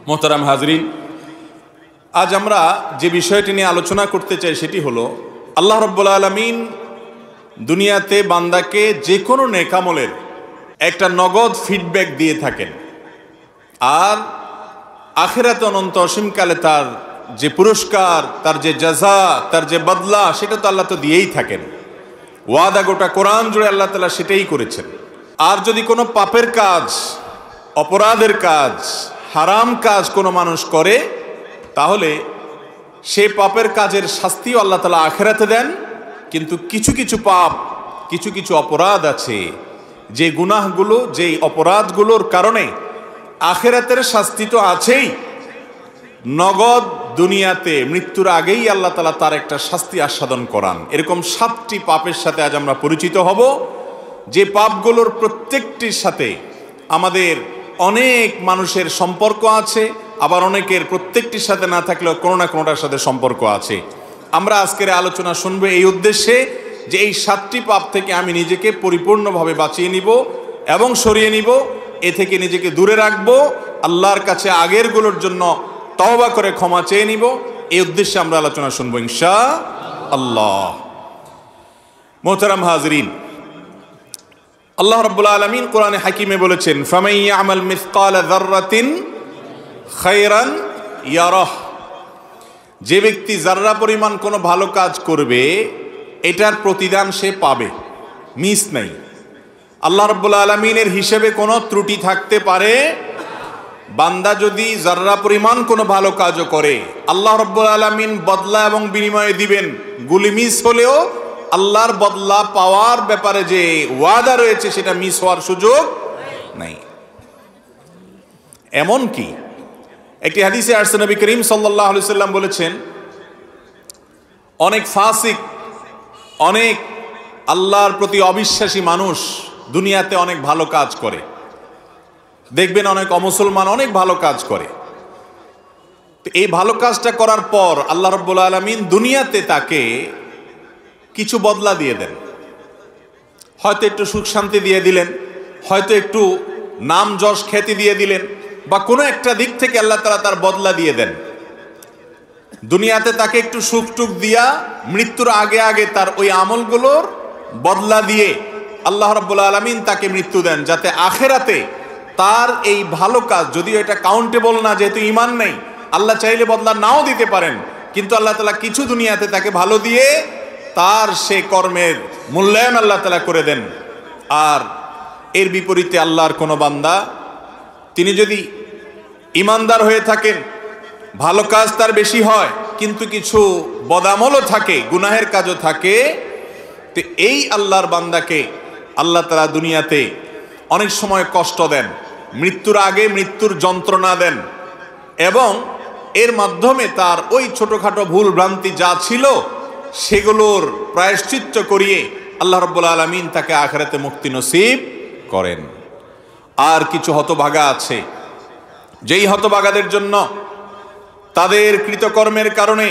মোহতারাম হাজরিন, আজ আমরা যে বিষয়টি নিয়ে আলোচনা করতে চাই সেটি হলো আল্লাহ রাব্বুল আলামিন দুনিয়াতে বান্দাকে যে কোনো নেকামলের একটা নগদ ফিডব্যাক দিয়ে থাকেন, আর আখিরাতে অনন্ত অসীমকালে তার যে পুরস্কার, তার যে জাযা, তার যে বদলা, সেটা তো আল্লাহ তো দিয়েই থাকেন। ওয়াদা গোটা কোরআন জুড়ে আল্লাহ তাআলা সেটাই করেছেন। আর যদি কোনো পাপের কাজ, অপরাধের কাজ, হারাম কাজ কোনো মানুষ করে, তাহলে সে পাপের কাজের শাস্তিও আল্লাহ তাআলা আখিরাতে দেন। কিন্তু কিছু কিছু পাপ, কিছু কিছু অপরাধ আছে, যে গুনাহগুলো, যেই অপরাধগুলোর কারণে আখিরাতের শাস্তি তো আছেই, নগদ দুনিয়াতে মৃত্যুর আগেই আল্লাহ তাআলা তার একটা শাস্তি আস্বাদন করান। এরকম 7টি পাপের সাথে আজ আমরা পরিচিত হব, যে পাপগুলোর প্রত্যেকটির সাথে আমাদের অনেক মানুষের সম্পর্ক আছে, আবার অনেকের প্রত্যেকটির সাথে না থাকলেও কোনো না কোনোটার সাথে সম্পর্ক আছে। আমরা আজকের আলোচনা শুনবো এই উদ্দেশ্যে যে এই 7টি পাপ থেকে আমি নিজেকে পরিপূর্ণভাবে বাঁচিয়ে নিব এবং সরিয়ে নিব, এ থেকে নিজেকে দূরে রাখবো, আল্লাহর কাছে আগেরগুলোর জন্য তওবা করে ক্ষমা চেয়ে নিব। এই উদ্দেশ্যে আমরা আলোচনা শুনবো ইনশাআল্লাহ। মোহতারাম হাজরিন, আল্লাহ রাব্বুল আলামিন কোরআনে হাকিমে বলেছেন, ফামান ইয়ামাল মিসকালা যাররাতিন খায়রান ইয়ারাহ। যে ব্যক্তি যাররা পরিমাণ কোনো ভালো কাজ করবে, এটার প্রতিদান সে পাবে, মিস নাই। আল্লাহ রাব্বুল আলামিনের হিসেবে কোনো ত্রুটি থাকতে পারে? বান্দা যদি যাররা পরিমাণ কোনো ভালো কাজও করে, আল্লাহ রাব্বুল আলামিন বদলা এবং বিনিময়ে দিবেন। গুলি মিস হলেও আল্লাহর বদলা পাওয়ার ব্যাপারে যে ওয়াদা রয়েছে, সেটা মিস হওয়ার সুযোগ নাই। এমন কি একটি হাদিসে আসছে, নবী করিম সাল্লাল্লাহু আলাইহি সাল্লাম বলেছেন, অনেক ফাসিক, অনেক আল্লাহর প্রতি অবিশ্বাসী মানুষ দুনিয়াতে অনেক ভালো কাজ করে। দেখবেন অনেক অমুসলমান অনেক ভালো কাজ করে। এই ভালো কাজটা করার পর আল্লাহ রাব্বুল আলামিন দুনিয়াতে তাকে কিছু বদলা দিয়ে দেন। হয়তো একটু সুখ শান্তি দিয়ে দিলেন, হয়তো একটু নাম যশ খ্যাতি দিয়ে দিলেন, বা কোনো একটা দিক থেকে আল্লাহ তাআলা তার বদলা দিয়ে দেন। দুনিয়াতে তাকে একটু সুখ টুক দিয়া মৃত্যুর আগে আগে তার ওই আমলগুলোর বদলা দিয়ে আল্লাহ রাব্বুল আলামিন তাকে মৃত্যু দেন, যাতে আখিরাতে তার এই ভালো কাজ, যদিও এটা কাউন্টেবল না, যেহেতু ঈমান নেই, আল্লাহ চাইলে বদলা নাও দিতে পারেন, কিন্তু আল্লাহ তাআলা কিছু দুনিয়াতে তাকে ভালো দিয়ে তার সে কর্মের মূল্যায়ন আল্লাহ তাআলা করে দেন। আর এর বিপরীতে আল্লাহর কোনো বান্দা, তিনি যদি ঈমানদার হয়ে থাকেন, ভালো কাজ তার বেশি হয়, কিন্তু কিছু বদামলও থাকে, গুনাহের কাজও থাকে, তো এই আল্লাহর বান্দাকে আল্লাহ তাআলা দুনিয়াতে অনেক সময় কষ্ট দেন, মৃত্যুর আগে মৃত্যুর যন্ত্রণা দেন, এবং এর মাধ্যমে তার ওই ছোটোখাটো ভুল ভ্রান্তি যা ছিল সেগুলোর প্রায়শ্চিত্ত করিয়ে আল্লাহ রাব্বুল আলামিন তাকে আখিরাতে মুক্তি নসিব করেন। আর কিছু হতভাগা আছে, যেই হতভাগাদের জন্য তাদের কৃতকর্মের কারণে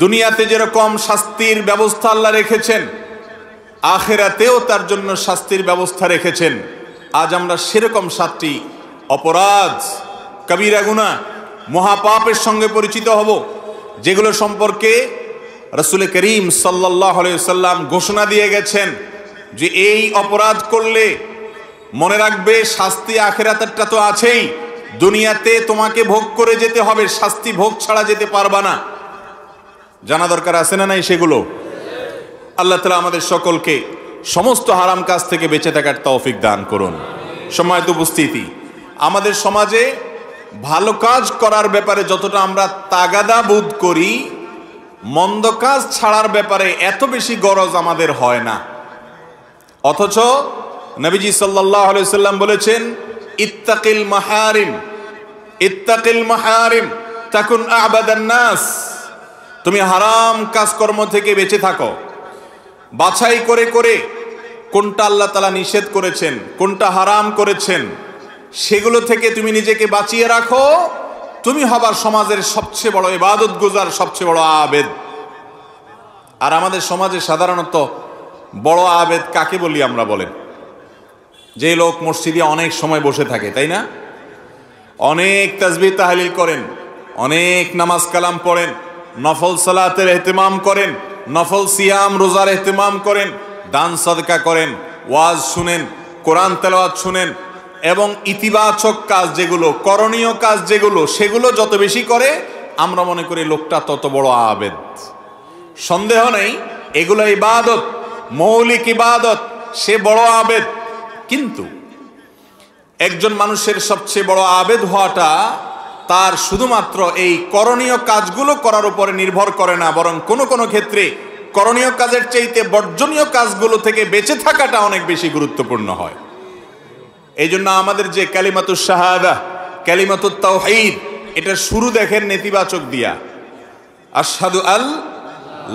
দুনিয়াতে যেরকম শাস্তির ব্যবস্থা আল্লাহ রেখেছেন, আখিরাতেও তার জন্য শাস্তির ব্যবস্থা রেখেছেন। আজ আমরা সেরকম 7টি অপরাধ, কবিরা গুনাহ, মহাপাপের সঙ্গে পরিচিত হব, যেগুলো সম্পর্কে রাসূল করিম সাল্লাল্লাহু আলাইহি ওয়াসাল্লাম ঘোষণা দিয়ে গেছেন যে এই অপরাধ করলে মনে রাখবে শাস্তি আখিরাতেরটা তো আছেই, দুনিয়াতে তোমাকে ভোগ করে যেতে হবে, শাস্তি ভোগ ছাড়া যেতে পারবা না। জানা দরকার আছে না নাই সেগুলো? আল্লাহ তাআলা আমাদের সকলকে সমস্ত হারাম কাজ থেকে বেঁচে থাকার তৌফিক দান করুন। সম্মানিত উপস্থিতি, আমাদের সমাজে ভালো কাজ করার ব্যাপারে যতটা আমরা তাগাদা বোধ করি, মন্দ কাজ ছাড়ার ব্যাপারে এত বেশি গরজ আমাদের হয় না। অথচ নবীজি সাল্লাল্লাহু আলাইহি ওয়াসাল্লাম বলেছেন, ইত্তাকিল মাহারিম, ইত্তাকিল মাহারিম তাকুন আ'বাদান নাস। তুমি হারাম কাজকর্ম থেকে বেঁচে থাকো, বাছাই করে করে কোনটা আল্লাহ তাআলা নিষেধ করেছেন, কোনটা হারাম করেছেন, সেগুলো থেকে তুমি নিজেকে বাঁচিয়ে রাখো। তুমি হবার সমাজের সবচেয়ে বড় ইবাদত গুজার, সবচেয়ে বড় আবেদ। আর আমাদের সমাজে সাধারণত বড় আবেদ কাকে বলি আমরা? বলেন, যে লোক মসজিদে অনেক সময় বসে থাকে, তাই না? অনেক তাসবিহ তাহলিল করেন, অনেক নামাজ কালাম পড়েন, নফল সালাতের ইহতিমাম করেন, নফল সিয়াম রোজার ইহতিমাম করেন, দান সাদকা করেন, ওয়াজ শুনেন, কোরআন তেলাওয়াত শুনেন, এবং ইতিবাচক কাজ যেগুলো, করণীয় কাজ যেগুলো, সেগুলো যত বেশি করে আমরা মনে করি লোকটা তত বড় আবেদ। সন্দেহ নেই এগুলো ইবাদত, মৌলিক ইবাদত, সে বড় আবেদ। কিন্তু একজন মানুষের সবচেয়ে বড় আবেদ হওয়াটা তার শুধুমাত্র এই করণীয় কাজগুলো করার উপরে নির্ভর করে না, বরং কোনো কোনো ক্ষেত্রে করণীয় কাজের চাইতে বর্জনীয় কাজগুলো থেকে বেঁচে থাকাটা অনেক বেশি গুরুত্বপূর্ণ হয়। এই জন্য আমাদের যে কালিমাতুশ শাহাদা, কালিমাতুত তাওহীদ, এটা শুরু দেখেন নেতিবাচক দিয়া, আশহাদু আল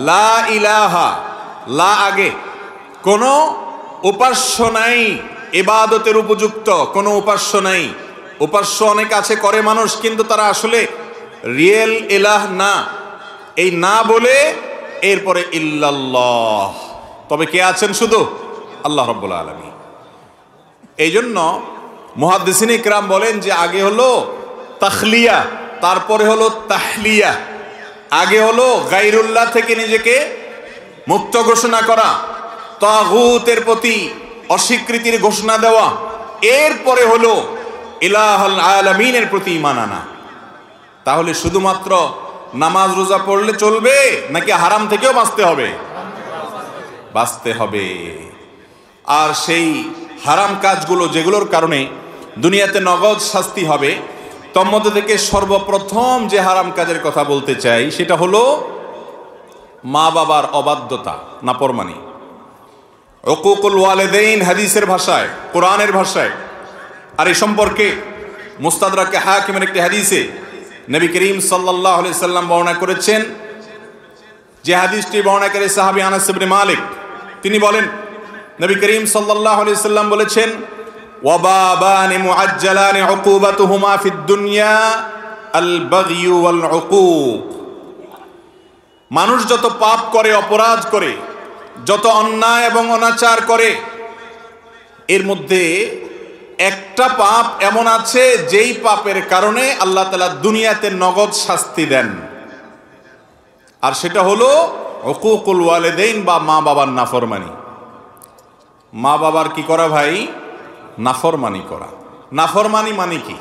লা ইলাহা, লা আগে, কোনো উপাস্য নাই, ইবাদতের উপযুক্ত কোনো উপাস্য নাই। উপাস্য অনেক আছে করে মানুষ, কিন্তু তারা আসলে রিয়েল ইলাহ না। এই না বলে এরপরে ইল্লাল্লাহ, তবে কে আছেন? শুধু আল্লাহ রাব্বুল আলামিন। এই জন্য মুহাদ্দিসিন ইকরাম বলেন যে আগে হলো তাখলিয়া, তারপরে হলো তাহলিয়া। আগে হলো গায়রুল্লাহ থেকে নিজেকে মুক্ত ঘোষণা করা, তাগুতের প্রতি অস্বীকৃতির ঘোষণা দেওয়া, এরপরে হলো ইলাহুল আলামিনের প্রতি ঈমান আনা। তাহলে শুধুমাত্র নামাজ রোজা পড়লে চলবে নাকি হারাম থেকেও বাঁচতে হবে? বাঁচতে হবে। আর সেই হারাম কাজগুলো যেগুলোর কারণে দুনিয়াতে নগদ শাস্তি হবে, তোর মধ্যে থেকে সর্বপ্রথম যে হারাম কাজের কথা বলতে চাই সেটা হলো মা বাবার অবাধ্যতা, নাফরমানি। উকুকুল ওয়ালিদাইন হাদিসের ভাষায়, কোরআনের ভাষায়। আর এই সম্পর্কে মুস্তাদরাকে হাকিমের একটি হাদিসে নবী করিম সাল্লাল্লাহু আলাইহি সাল্লাম বর্ণনা করেছেন, যে হাদিসটি বর্ণনাকারী সাহাবী আনাস ইবনে মালিক, তিনি বলেন নবী করিম সাল্লাল্লাহু আলাইহি সাল্লাম বলেছেন, ওয়া বাবানি মুআজ্জালানি উকুবাতুহুমা ফিদ দুনিয়া আল বাগয়ু ওয়াল উকুক। মানুষ যত পাপ করে, অপরাধ করে, যত অন্যায় এবং অনাচার করে, এর মধ্যে একটা পাপ এমন আছে যেই পাপের কারণে আল্লাহ তাআলা দুনিয়াতে নগদ শাস্তি দেন, আর সেটা হলো উকুকুল ওয়ালিদাইন, বা মা বাবার নাফরমানি। মা বাবার কি করা ভাই? নাফরমানি করা। নাফরমানি মানে কি?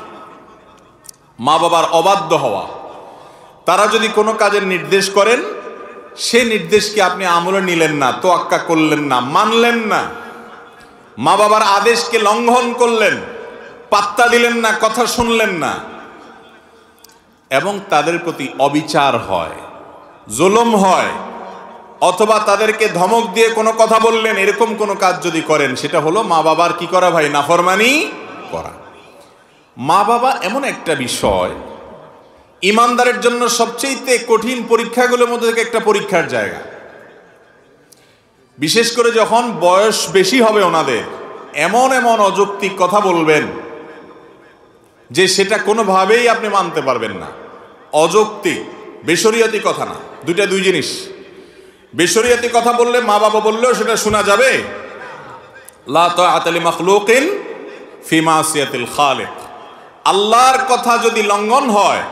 মা বাবার অবাধ্য হওয়া। তারা যদি কোনো কাজের নির্দেশ করেন, সে নির্দেশকে আপনি আমলে নিলেন না, তোয়াক্কা করলেন না, মানলেন না, মা বাবার আদেশকে লঙ্ঘন করলেন, পাত্তা দিলেন না, কথা শুনলেন না, এবং তাদের প্রতি অবিচার হয়, জুলুম হয়, অথবা তাদেরকে ধমক দিয়ে কোনো কথা বললেন, এরকম কোনো কাজ যদি করেন, সেটা হলো মা বাবার কি করা ভাই? নাফরমানি করা। মা বাবা এমন একটা বিষয়, ইমানদারের জন্য সবচেয়ে কঠিন পরীক্ষাগুলোর মধ্যে থেকে একটা পরীক্ষার জায়গা। বিশেষ করে যখন বয়স বেশি হবে ওনাদের, এমন এমন অযৌক্তিক কথা বলবেন যে সেটা কোনোভাবেই আপনি মানতে পারবেন না। অযৌক্তিক, বেশরিয়াতি কথা না, দুইটা দুই জিনিস। বেশরিয়াতি কথা বললে, মা বাবা বললেও সেটা শোনা যাবে। লা তাআতা লি মাখলুকিন ফি মাসিয়াতিল খালিক। আল্লাহর কথা যদি লঙ্ঘন হয়,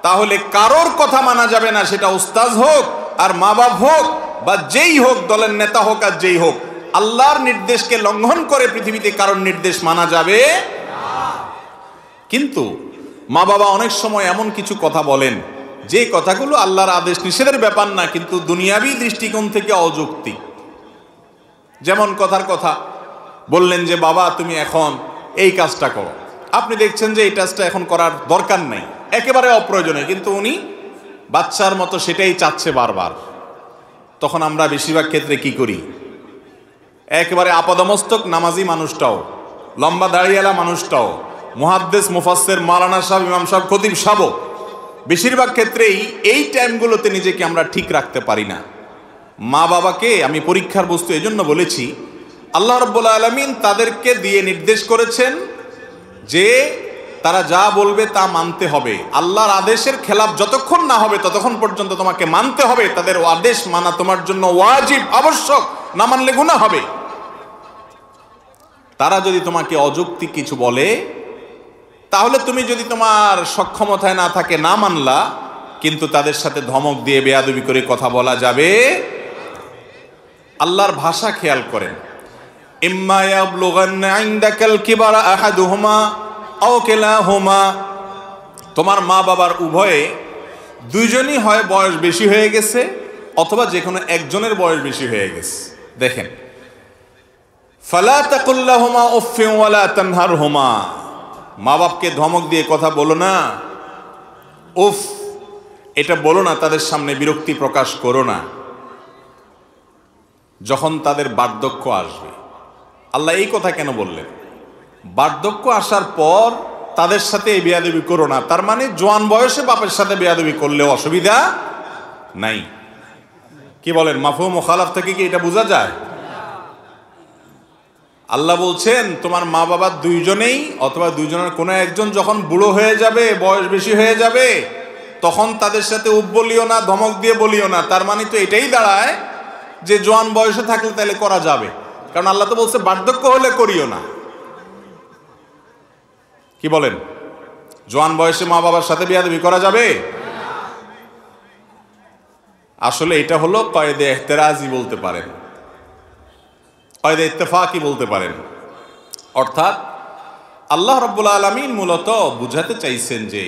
তাহলে কারোর কথা মানা যাবে না, সেটা উস্তাদ হোক আর মা বাপ হোক বা যেই হোক, দলের নেতা হোক আর যেই হোক। আল্লাহর নির্দেশকে লঙ্ঘন করে পৃথিবীতে কারোর নির্দেশ মানা যাবে না। কিন্তু মা বাবা অনেক সময় এমন কিছু কথা বলেন যে কথাগুলো আল্লাহর আদেশ নিষেধের ব্যাপার না, কিন্তু দুনিয়াবী দৃষ্টিকোণ থেকে অযৌক্তিক। যেমন কথার কথা বললেন যে বাবা তুমি এখন এই কাজটা করো, আপনি দেখছেন যে এই কাজটা এখন করার দরকার নেই, একেবারে অপ্রয়োজনীয়, কিন্তু উনি বাচ্চার মতো সেটাই চাচ্ছে বারবার। তখন আমরা বেশিরভাগ ক্ষেত্রে কি করি? একেবারে আপাদমস্তক নামাজি মানুষটাও, লম্বা দাড়িওয়ালা মানুষটাও, মুহাদ্দিস মুফাসসির মাওলানা সাহেব, ইমাম সাহেব, খতিব সাহেব, বেশিরভাগ ক্ষেত্রেই এই টাইমগুলোতে নিজেকে আমরা ঠিক রাখতে পারি না। মা বাবাকে আমি পরীক্ষার বস্তু এজন্য বলেছি, আল্লাহ রাব্বুল আলামিন তাদেরকে দিয়ে নির্দেশ করেছেন যে তারা যা বলবে তা মানতে হবে। আল্লাহর আদেশের খেলাফ যতক্ষণ না হবে ততক্ষণ পর্যন্ত তোমাকে মানতে হবে। তাদের আদেশ মানা তোমার জন্য ওয়াজিব, আবশ্যক, না মানলে গুনাহ হবে। তারা যদি তোমাকে অযৌক্তিক কিছু বলে, তাহলে তুমি যদি তোমার সক্ষমতায় না থাকে না মানলা, কিন্তু তাদের সাথে ধমক দিয়ে বেয়াদবি করে কথা বলা যাবে। আল্লাহর ভাষা খেয়াল করেন, ইম্মা ইয়াবলুগান্না ইনদাকাল কিবারা আহাদুহুমা আও কিলাহুমা, তোমার মা বাবার উভয়ে দুইজনই হয় বয়স বেশি হয়ে গেছে অথবা যে কোনো একজনের বয়স বেশি হয়ে গেছে। দেখেন, ফালা তাকুল লাহুমা উফফিন ওয়ালা তানহারহুমা, মা বাপকে ধমক দিয়ে কথা বলো না, উফ এটা বলো না, তাদের সামনে বিরক্তি প্রকাশ করো না যখন তাদের বার্ধক্য আসবে। আল্লাহ এই কথা কেন বললেন? বার্ধক্য আসার পর তাদের সাথে এই বেয়াদবি করো না, তার মানে জোয়ান বয়সে বাপের সাথে বেয়াদবি করলেও অসুবিধা নাই। কি বলেন, মাফহুম মুখালাফ থেকে কি এটা বোঝা যায়? আল্লাহ বলছেন তোমার মা বাবা দুইজনেই অথবা দুইজনের কোনো একজন যখন বুড়ো হয়ে যাবে, বয়স বেশি হয়ে যাবে, তখন তাদের সাথে উপ বলিও না, ধমক দিয়ে বলিও না। তার মানে তো এটাই দাঁড়ায় যে জোয়ান বয়সে থাকলে তাহলে করা যাবে, কারণ আল্লাহ তো বলছে বার্ধক্য হলে করিও না। কি বলেন, জোয়ান বয়সে মা বাবার সাথে বেয়াদবি করা যাবে? আসলে এটা হলো কয়েদে ইহতেরাজি বলতে পারেন, কয়েদে ইত্তেফাকি বলতে পারেন। অর্থাৎ আল্লাহ রাব্বুল আলামিন মূলত বুঝাতে চাইছেন যে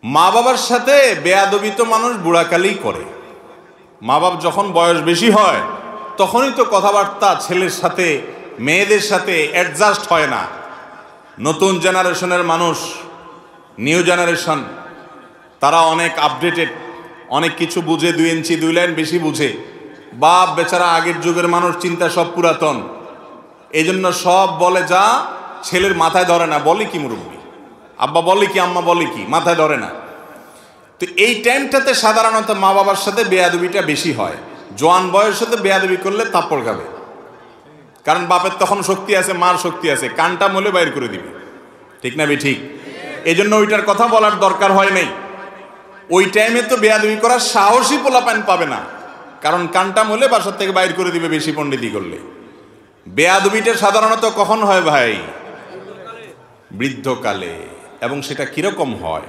মা বাবার সাথে বেয়াদবি তো মানুষ বুড়াকালেই করে। মা বাপ যখন বয়স বেশি হয় তখনই তো কথাবার্তা ছেলের সাথে মেয়েদের সাথে অ্যাডজাস্ট হয় না। নতুন জেনারেশনের মানুষ, নিউ জেনারেশন, তারা অনেক আপডেটেড, অনেক কিছু বুঝে, 2 ইঞ্চি 2 লাইন বেশি বুঝে। বাপ বেচারা আগের যুগের মানুষ, চিন্তা সব পুরাতন, এই জন্য সব বলে যা ছেলের মাথায় ধরে না। বলে কি মুরব্বী, আব্বা বলে কি, আম্মা বলে কি, মাথায় ধরে না। তো এই টাইমটাতে সাধারণত মা বাবার সাথে বেয়াদবিটা বেশি হয়। জোয়ান বয়সের সাথে বেয়াদবি করলে থাপ্পড় খাবে, কারণ বাপের তখন শক্তি আছে, মার শক্তি আছে, কানটা মলে বাইর করে দিবে। ঠিক না ঠিক? এই জন্য ওইটার কথা বলার দরকার হয় নাই। ওই টাইমে তো বেয়াদবি করার সাহসী পোলাপান পাবে না, কারণ কানটা মলে বাসার থেকে বাইর করে দিবে বেশি পণ্ডিতি করলে। বেয়াদবিটা সাধারণত কখন হয় ভাই? বৃদ্ধকালে। এবং সেটা কিরকম হয়?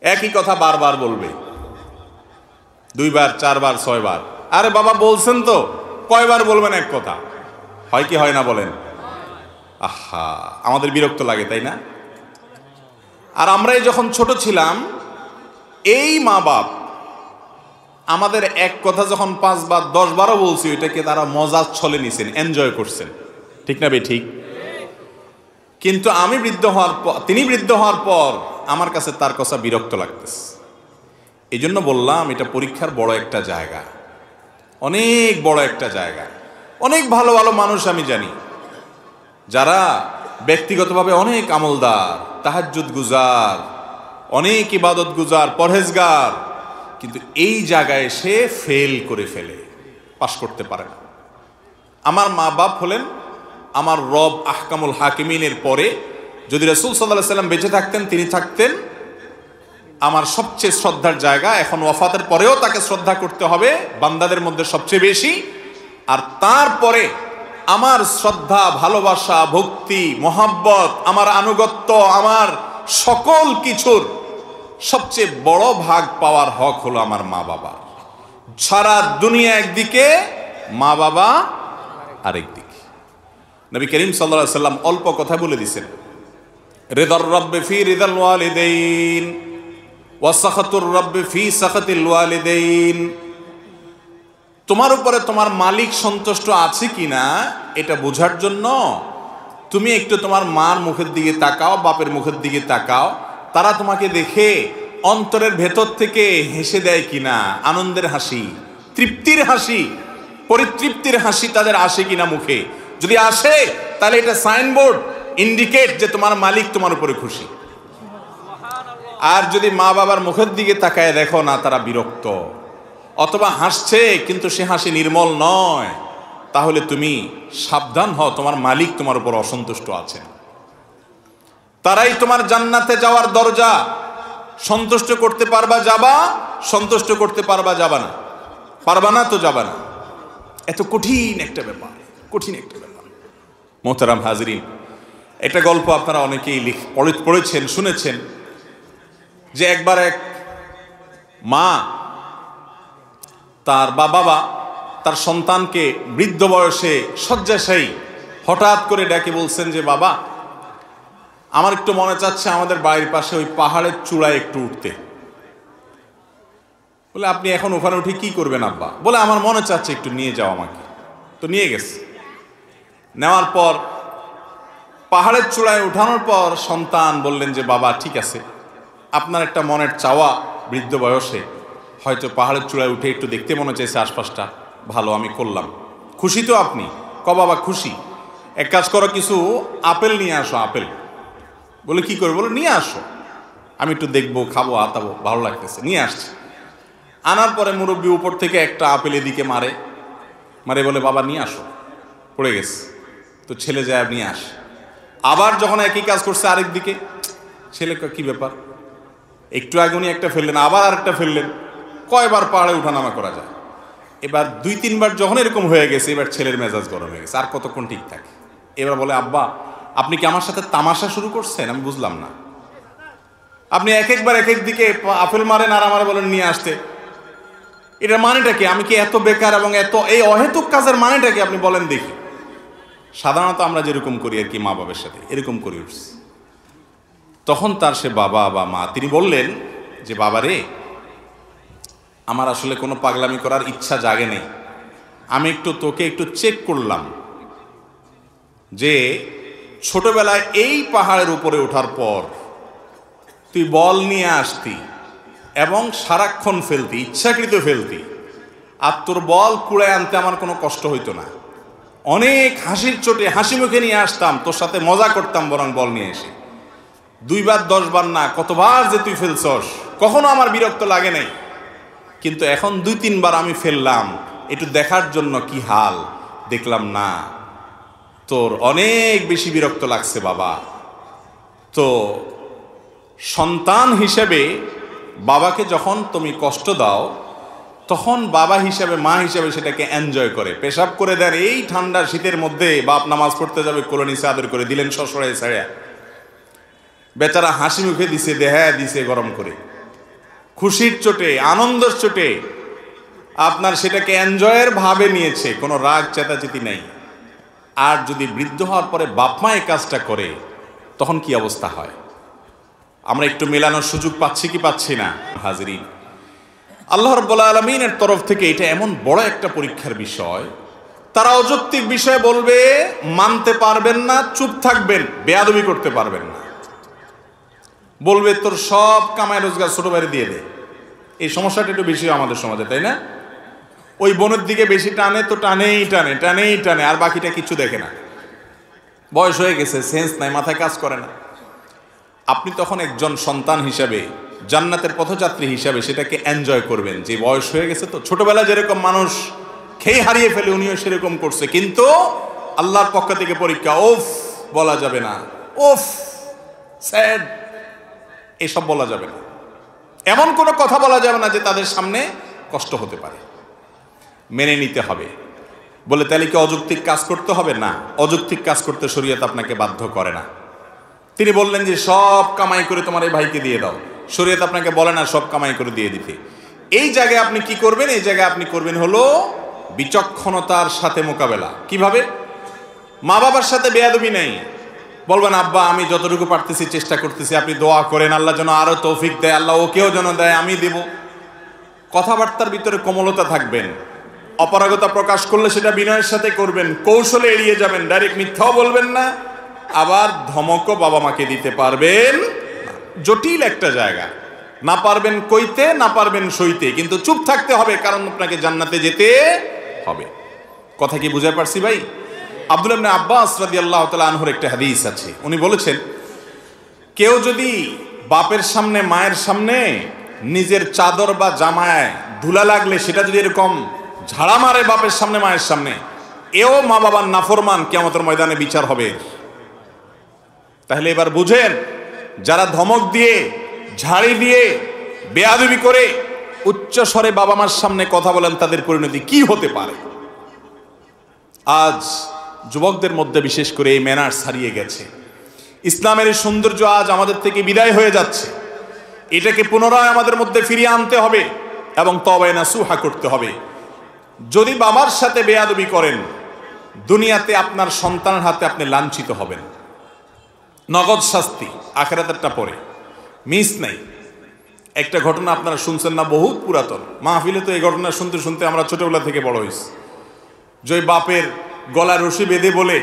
একই কথা বারবার বলবে, 2 বার 4 বার 6 বার। আরে বাবা বলছেন তো, কয়বার বলবেন এক কথা? হয় কি হয় না বলেন? আহা, আমাদের বিরক্ত লাগে, তাই না? আর আমরাই যখন ছোট ছিলাম, এই মা বাপ আমাদের এক কথা যখন 5 বার 10 বারও বলছি, ওইটাকে তারা মজার ছলে নিছেন, এনজয় করছেন। ঠিক না ঠিক? কিন্তু আমি বৃদ্ধ হওয়ার পর, তিনি বৃদ্ধ হওয়ার পর আমার কাছে তার কথা বিরক্ত লাগতেছে। এই জন্য বললাম এটা পরীক্ষার বড় একটা জায়গা, অনেক বড় একটা জায়গা। অনেক ভালো ভালো মানুষ আমি জানি যারা ব্যক্তিগতভাবে অনেক আমলদার, তাহাজ্জুদ গুজার, অনেক ইবাদত গুজার, পরহেজগার, কিন্তু এই জায়গায় সে ফেল করে ফেলে, পাশ করতে পারে না। আমার মা বাপ হলেন আমার রব আহকামুল হাকিমিনের পরে। যদি রাসূল সাল্লাল্লাহু আলাইহি ওয়াসাল্লাম বেঁচে থাকতেন, তিনি থাকতেন আমার সবচেয়ে শ্রদ্ধার জায়গা। এখন ওয়াফাতের পরেও তাকে শ্রদ্ধা করতে হবে বান্দাদের মধ্যে সবচেয়ে বেশি। আর তারপরে আমার শ্রদ্ধা, ভালোবাসা, ভক্তি, মহাব্বত, আমার আনুগত্য, আমার সকল কিছুর সবচেয়ে বড় ভাগ পাওয়ার হক হলো আমার মা বাবা। সারা দুনিয়া একদিকে, মা বাবা আরেকদিকে। নবী করিম সাল্লাল্লাহু আলাইহি ওয়াসাল্লাম অল্প কথা বলে দিয়েছেন, রিদার রাব্বি ফি রিদাল ওয়ালিদাইন ওয়া সাখাতুর রাব্বি ফি সাখাতিল ওয়ালিদাইন। তোমার উপরে তোমার মালিক সন্তুষ্ট আছে কিনা এটা বোঝার জন্য তুমি একটু তোমার মার মুখের দিকে তাকাও, বাপের মুখের দিকে তাকাও। তারা তোমাকে দেখে অন্তরের ভেতর থেকে হেসে দেয় কিনা, আনন্দের হাসি, তৃপ্তির হাসি, পরিতৃপ্তির হাসি তাদের আসে কিনা মুখে। যদি আসে তাহলে এটা সাইনবোর্ড, ইন্ডিকেট যে তোমার মালিক তোমার উপরে খুশি। আর যদি মা বাবার মুখের দিকে তাকায় দেখো না, তারা বিরক্ত অথবা হাসছে কিন্তু সে হাসি নির্মল নয়, তাহলে তুমি সাবধান হও, তোমার মালিক তোমার উপর অসন্তুষ্ট আছেন। তারাই তোমার জান্নাতে যাওয়ার দরজা। সন্তুষ্ট করতে পারবা যাবা, সন্তুষ্ট করতে পারবা যাবা না, পারবা না তো যাবা না। এত কঠিন একটা ব্যাপার, কঠিন একটা ব্যাপার। মোহতারাম হাজরিন, একটা গল্প আপনারা অনেকেই পড়েছেন, শুনেছেন, যে একবার এক মা তার বাবা তার সন্তানকে বৃদ্ধ বয়সে শয্যাশায়ী হঠাৎ করে ডেকে বলছেন যে বাবা, আমার একটু মনে চাচ্ছে আমাদের বাড়ির পাশে ওই পাহাড়ের চূড়ায় একটু উঠতে। বলে আপনি এখন ওখানে উঠে কি করবেন আব্বা? বলে আমার মনে চাচ্ছে একটু নিয়ে যাও আমাকে। তো নিয়ে গেছে। নেওয়ার পর পাহাড়ের চূড়ায় উঠানোর পর সন্তান বললেন যে বাবা ঠিক আছে, আপনার একটা মনের চাওয়া, বৃদ্ধ বয়সে হয়তো পাহাড়ের চূড়ায় উঠে একটু দেখতে মনে চাইছে আশপাশটা, ভালো, আমি করলাম। খুশি তো আপনি? বাবা খুশি। এক কাজ করো, কিছু আপেল নিয়ে আসো। আপেল? বলে কি করে? বলে নিয়ে আসো, আমি একটু দেখবো, খাবো, আতাবো, ভালো লাগতেছে। নিয়ে আসছে। আনার পরে মুরব্বী উপর থেকে একটা আপেল এদিকে মারে বলে বাবা নিয়ে আসো, পড়ে গেছে। তো ছেলে যায় নিয়ে আসে। আবার যখন একই কাজ করছে আরেক দিকে, ছেলে কি ব্যাপার, একটু আগে উনি একটা ফেললেন, আবার আরেকটা ফেললেন, কয়বার পাহাড়ে উঠানামা করা যায়? এবার 2-3 বার যখন এরকম হয়ে গেছে, এবার ছেলের মেজাজ গরম হয়ে গেছে, আর কতক্ষণ ঠিক থাকে। এবার বলে আব্বা, আপনি কি আমার সাথে তামাশা শুরু করছেন? আমি বুঝলাম না, আপনি এক একবার এক এক দিকে আপেল মারেন আর আমার বলেন নিয়ে আসতে, এটা মানেটা কি? আমি কি এত বেকার এবং এত এই অহেতুক কাজের মানেটা কি আপনি বলেন দেখি। সাধারণত আমরা যেরকম করি আর কি, মা বাবার সাথে এরকম করি উঠছি। তখন তার সে বাবা বা মা, তিনি বললেন যে বাবা রে, আমার আসলে কোনো পাগলামি করার ইচ্ছা জাগে নেই, আমি তোকে একটু চেক করলাম যে ছোটবেলায় এই পাহাড়ের উপরে ওঠার পর তুই বল নিয়ে আসতি এবং সারাক্ষণ ফেলতি, ইচ্ছাকৃত ফেলতি, আর তোর বল কুড়ায় আনতে আমার কোনো কষ্ট হইতো না, অনেক হাসির চোটে হাসি মুখে নিয়ে আসতাম, তোর সাথে মজা করতাম বরং বল নিয়ে এসে। 2 বার 10 বার না, কতবার যে তুই ফেলছস, কখনো আমার বিরক্ত লাগে নাই, কিন্তু এখন 2-3 বার আমি ফেললাম একটু দেখার জন্য কি হাল, দেখলাম না, তোর অনেক বেশি বিরক্ত লাগছে বাবা। তো সন্তান হিসেবে বাবাকে যখন তুমি কষ্ট দাও, তখন বাবা হিসাবে, মা হিসাবে সেটাকে এনজয় করে, পেশাব করে দেন এই ঠান্ডা শীতের মধ্যে, বাপ নামাজ পড়তে যাবে, কোলে নিচে আদর করে দিলেন শ্বশুরে ছাড়া, বেচারা হাসি মুখে দিছে, দেহা দিছে গরম করে, খুশির চোটে, আনন্দের চোটে আপনার সেটাকে এনজয়ের ভাবে নিয়েছে, কোনো রাগ চেতাচেতি নেই। আর যদি বৃদ্ধ হওয়ার পরে বাপ মা এই কাজটা করে, তখন কি অবস্থা হয়? আমরা একটু মেলানোর সুযোগ পাচ্ছি কি পাচ্ছি না? হাজিরিন, আল্লাহ রাব্বুল আলামিনের তরফ থেকে এটা এমন বড় একটা পরীক্ষার বিষয়, তারা অযৌক্তিক বিষয় বলবে, মানতে পারবেন না, চুপ থাকবেন, বেয়াদবি করতে পারবেন না, বলবে তোর সব কামাই রোজগার ছোট ভাইরে দিয়ে দে। এই সমস্যাটা একটু বেশি আমাদের সমাজে, তাই না? ওই বোনের দিকে বেশি টানে তো টানেই টানে, আর বাকিটা কিছু দেখে না, বয়স হয়ে গেছে, সেন্স নাই, মাথায় কাজ করে না। আপনি তখন একজন সন্তান হিসাবে, জান্নাতের পথযাত্রী হিসাবে সেটাকে এনজয় করবেন, যে বয়স হয়ে গেছে তো, ছোটবেলা যেরকম মানুষ খেয়ে হারিয়ে ফেলে, উনিও সেরকম করছে, কিন্তু আল্লাহর পক্ষ থেকে পরীক্ষা, ওফ বলা যাবে না, ওফ স্যাড, এসব বলা যাবে না, এমন কোনো কথা বলা যাবে না যে তাদের সামনে কষ্ট হতে পারে, মেনে নিতে হবে। বলে তাহলে কি অযৌক্তিক কাজ করতে হবে? না, অযৌক্তিক কাজ করতে শরীয়ত আপনাকে বাধ্য করে না। তিনি বললেন যে সব কামাই করে তোমার এই ভাইকে দিয়ে দাও, শরীয়ত আপনাকে বলে না সব কামাই করে দিয়ে দিতে। এই জায়গায় আপনি কি করবেন? এই জায়গায় আপনি করবেন হলো বিচক্ষণতার সাথে মোকাবেলা। কিভাবে? মা বাবার সাথে বেয়াদবি নেই, বলবেন আব্বা আমি যতটুকু পারতেছি চেষ্টা করতেছি, আপনি দোয়া করেন আল্লাহ যেন আরো তৌফিক দেয়, আল্লাহ ওকেও যেন দেয়, আমি দেব। কথাবার্তার ভিতরে কোমলতা থাকবেন, অপারগতা প্রকাশ করলে সেটা বিনয়ের সাথে করবেন, কৌশলে এড়িয়ে যাবেন, ডাইরেক্ট মিথ্যাও বলবেন না, আবার ধমকও বাবা মাকে দিতে পারবেন। জটিল একটা জায়গা, না পারবেন কইতে, না পারবেন সইতে, কিন্তু চুপ থাকতে হবে, কারণ আপনাকে জান্নাতে যেতে হবে। কথা কি বুঝে পারছি ভাই? আব্দুল্লাহ ইবনে আব্বাস রাদিয়াল্লাহু তাআলা আনহুর একটা হাদিস আছে, উনি বলেছেন, কেউ যদি বাপের সামনে, মায়ের সামনে নিজের চাদর বা জামায় ধুলা লাগলে সেটা যদি এরকম ঝাড়া মারে বাপের সামনে, মায়ের সামনে, এও মা বাবার নাফরমান, কিয়ামতের ময়দানে বিচার হবে। তাহলে এবার বুঝেন, যারা ধমক দিয়ে, ঝাড়ি দিয়ে, বেয়াদবি করে উচ্চ স্বরে বাবা মার সামনে কথা বলেন, তাদের পরিণতি কি হতে পারে? আজ যুবকদের মধ্যে বিশেষ করে এই ম্যানার্স হারিয়ে গেছে। ইসলামের এই সৌন্দর্য আজ আমাদের থেকে বিদায় হয়ে যাচ্ছে। এটাকে পুনরায় আমাদের মধ্যে ফিরিয়ে আনতে হবে এবং তওবা নাসুহা করতে হবে। যদি বাবার সাথে বেয়াদবি করেন, দুনিয়াতে আপনার সন্তানের হাতে আপনি লাঞ্ছিত হবেন, নগদ শাস্তি, আখিরাতেরটা পরে মিস নাই। একটা ঘটনা আপনারা শুনছেন না, বহুত পুরাতন মাহফিলে তো এই ঘটনা শুনতে শুনতে আমরা ছোটবেলা থেকে বড় হয়েছি। যে বাপের গলা রশি বেঁধে বলে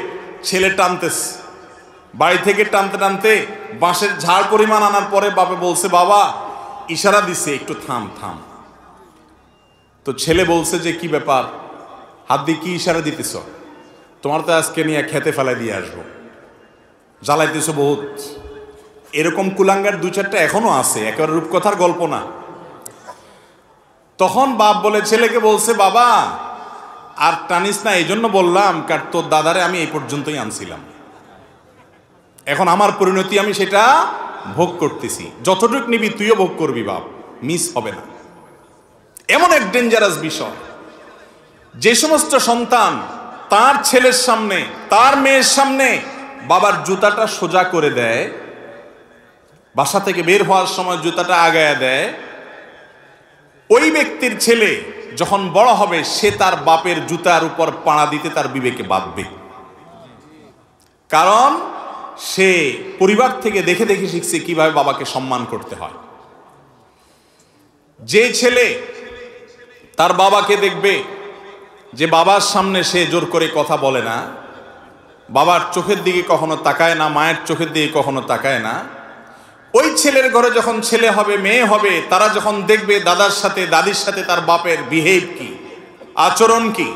ছেলে টানতেছে, বাড়ি থেকে টানতে টানতে বাঁশের ঝাড় পরিমাণ আনার পরে বাপে বলছে, বাবা ইশারা দিছে একটু থাম থাম। তো ছেলে বলছে যে কি ব্যাপার, হাত দিয়ে কি ইশারা দিতেছ? তোমার তো আজকে নিয়ে খেতে ফেলাই দিয়ে আসবো, জ্বালাইতেছ বহুত। এরকম কুলাঙ্গার দু চারটা এখনো আছে, একেবারে রূপকথার গল্প না। তখন বাপ বলে ছেলেকে বলছে, বাবা আর টানিস না, এই জন্য বললাম কার তোর দাদারে আমি এই পর্যন্তই আনছিলাম, এখন আমার পরিণতি আমি সেটা ভোগ করতেছি, যতটুক নিবি তুইও ভোগ করবি বাপ, মিস হবে না। এমন এক ডেঞ্জারাস বিষয়, যে সমস্ত সন্তান তার ছেলের সামনে তার মেয়ের সামনে বাবার জুতাটা সোজা করে দেয়, বাসা থেকে বের হওয়ার সময় জুতাটা আগায়া দেয়, ওই ব্যক্তির ছেলে যখন বড় হবে সে তার বাপের জুতার উপর পাড়া দিতে তার বিবেকে বাঁধবে। কারণ সে পরিবার থেকে দেখে দেখে শিখছে কিভাবে বাবাকে সম্মান করতে হয়। যে ছেলে তার বাবাকে দেখবে যে বাবার সামনে সে জোর করে কথা বলে না, বাবার চোখের দিকে কখনো তাকায় না, মায়ের চোখের দিকে কখনো তাকায় না, ওই ছেলের ঘরে যখন ছেলে হবে মেয়ে হবে, তারা যখন দেখবে দাদার সাথে দাদির সাথে তার বাপের বিহেভ কি, আচরণ কি,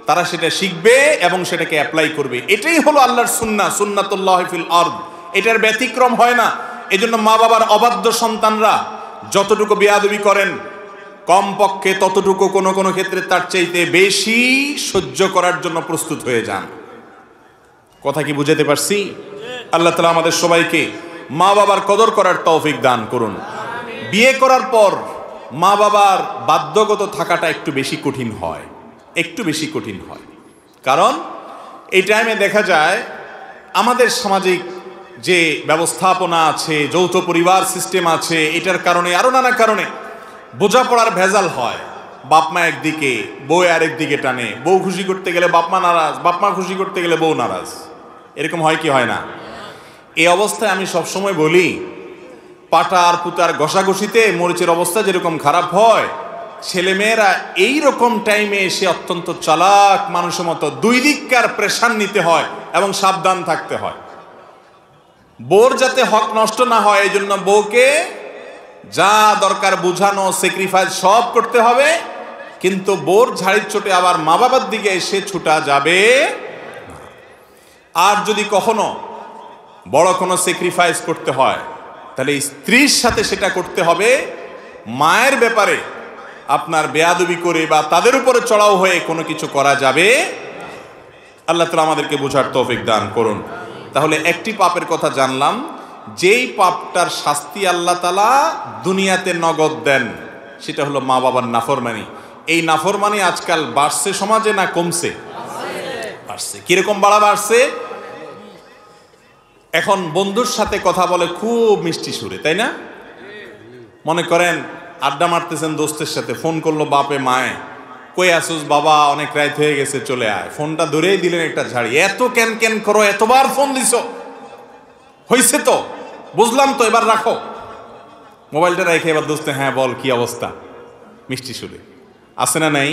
তারা সেটা শিখবে এবং সেটাকে অ্যাপ্লাই করবে। এটাই হলো আল্লাহর সুন্নাহ, সুন্নাতুল্লাহ ফিল আরদ। এটার ব্যতিক্রম হয় না। এজন্য মা বাবার অবাধ্য সন্তানরা যতটুকু বেয়াদবি করেন, কমপক্ষে ততটুকু কোনো কোনো ক্ষেত্রে তার চাইতে বেশি সহ্য করার জন্য প্রস্তুত হয়ে যান। কথা কি বুঝাতে পারছি? আল্লাহ তাআলা আমাদের সবাইকে মা বাবার কদর করার তৌফিক দান করুন। বিয়ে করার পর মা বাবার বাধ্যগত থাকাটা একটু বেশি কঠিন হয়, একটু বেশি কঠিন হয়। কারণ এই টাইমে দেখা যায় আমাদের সামাজিক যে ব্যবস্থাপনা আছে, যৌথ পরিবার সিস্টেম আছে, এটার কারণে আরো নানা কারণে বোঝাপড়ার ভেজাল হয়। বাপ মা একদিকে, বউ আরেক দিকে টানে, বউ খুশি করতে গেলে বাপ মা নারাজ, বাপ মা খুশি করতে গেলে বউ নারাজ। এরকম হয় কি হয় না? এই অবস্থায় আমি সবসময় বলি, পাটা আর পুতার ঘষাঘষিতে মরিচের অবস্থা যেরকম খারাপ হয়, ছেলেমেয়েরা এইরকম টাইমে এসে অত্যন্ত চালাক মানুষের মতো দুই দিককার প্রেশার নিতে হয় এবং সাবধান থাকতে হয়। বউর যাতে হক নষ্ট না হয় এই জন্য বউকে যা দরকার বুঝানো, স্যাক্রিফাইস সব করতে হবে, কিন্তু বউর ঝাড়ির চোটে আবার মা বাবার দিকে এসে ছুটা যাবে। আর যদি কখনো বড় কোনো স্যাক্রিফাইস করতে হয় তাহলে স্ত্রীর সাথে সেটা করতে হবে। মায়ের ব্যাপারে আপনার বেয়াদবি করে বা তাদের উপরে চড়াও হয়ে কোনো কিছু করা যাবে। আল্লাহ তাআলা আমাদেরকে বোঝার তৌফিক দান করুন। তাহলে একটি পাপের কথা জানলাম, যেই পাপটার শাস্তি আল্লাহ তাআলা দুনিয়াতে নগদ দেন, সেটা হলো মা বাবার নাফরমানি। এই নাফরমানি আজকাল বাড়ছে সমাজে না কমছে? বাড়ছে। কিরকম বাড়ছে? এখন বন্ধুর সাথে কথা বলে খুব মিষ্টি সুরে, তাই না? মনে করেন আড্ডা মারতেছেন দোস্তের সাথে, ফোন করলো বাপে মায়ে, কই আসুস বাবা, অনেক রাত হয়ে গেছে চলে আয়। ফোনটা ধরেই দিলেন একটা ঝাড়ি, এত ক্যান ক্যান করো, এতবার ফোন দিছো, হয়েছে তো, বুঝলাম তো, এবার রাখো। মোবাইলটা রেখে এবার দোস্তে, হ্যাঁ বল কি অবস্থা, মিষ্টি সুরে। আছে না নাই?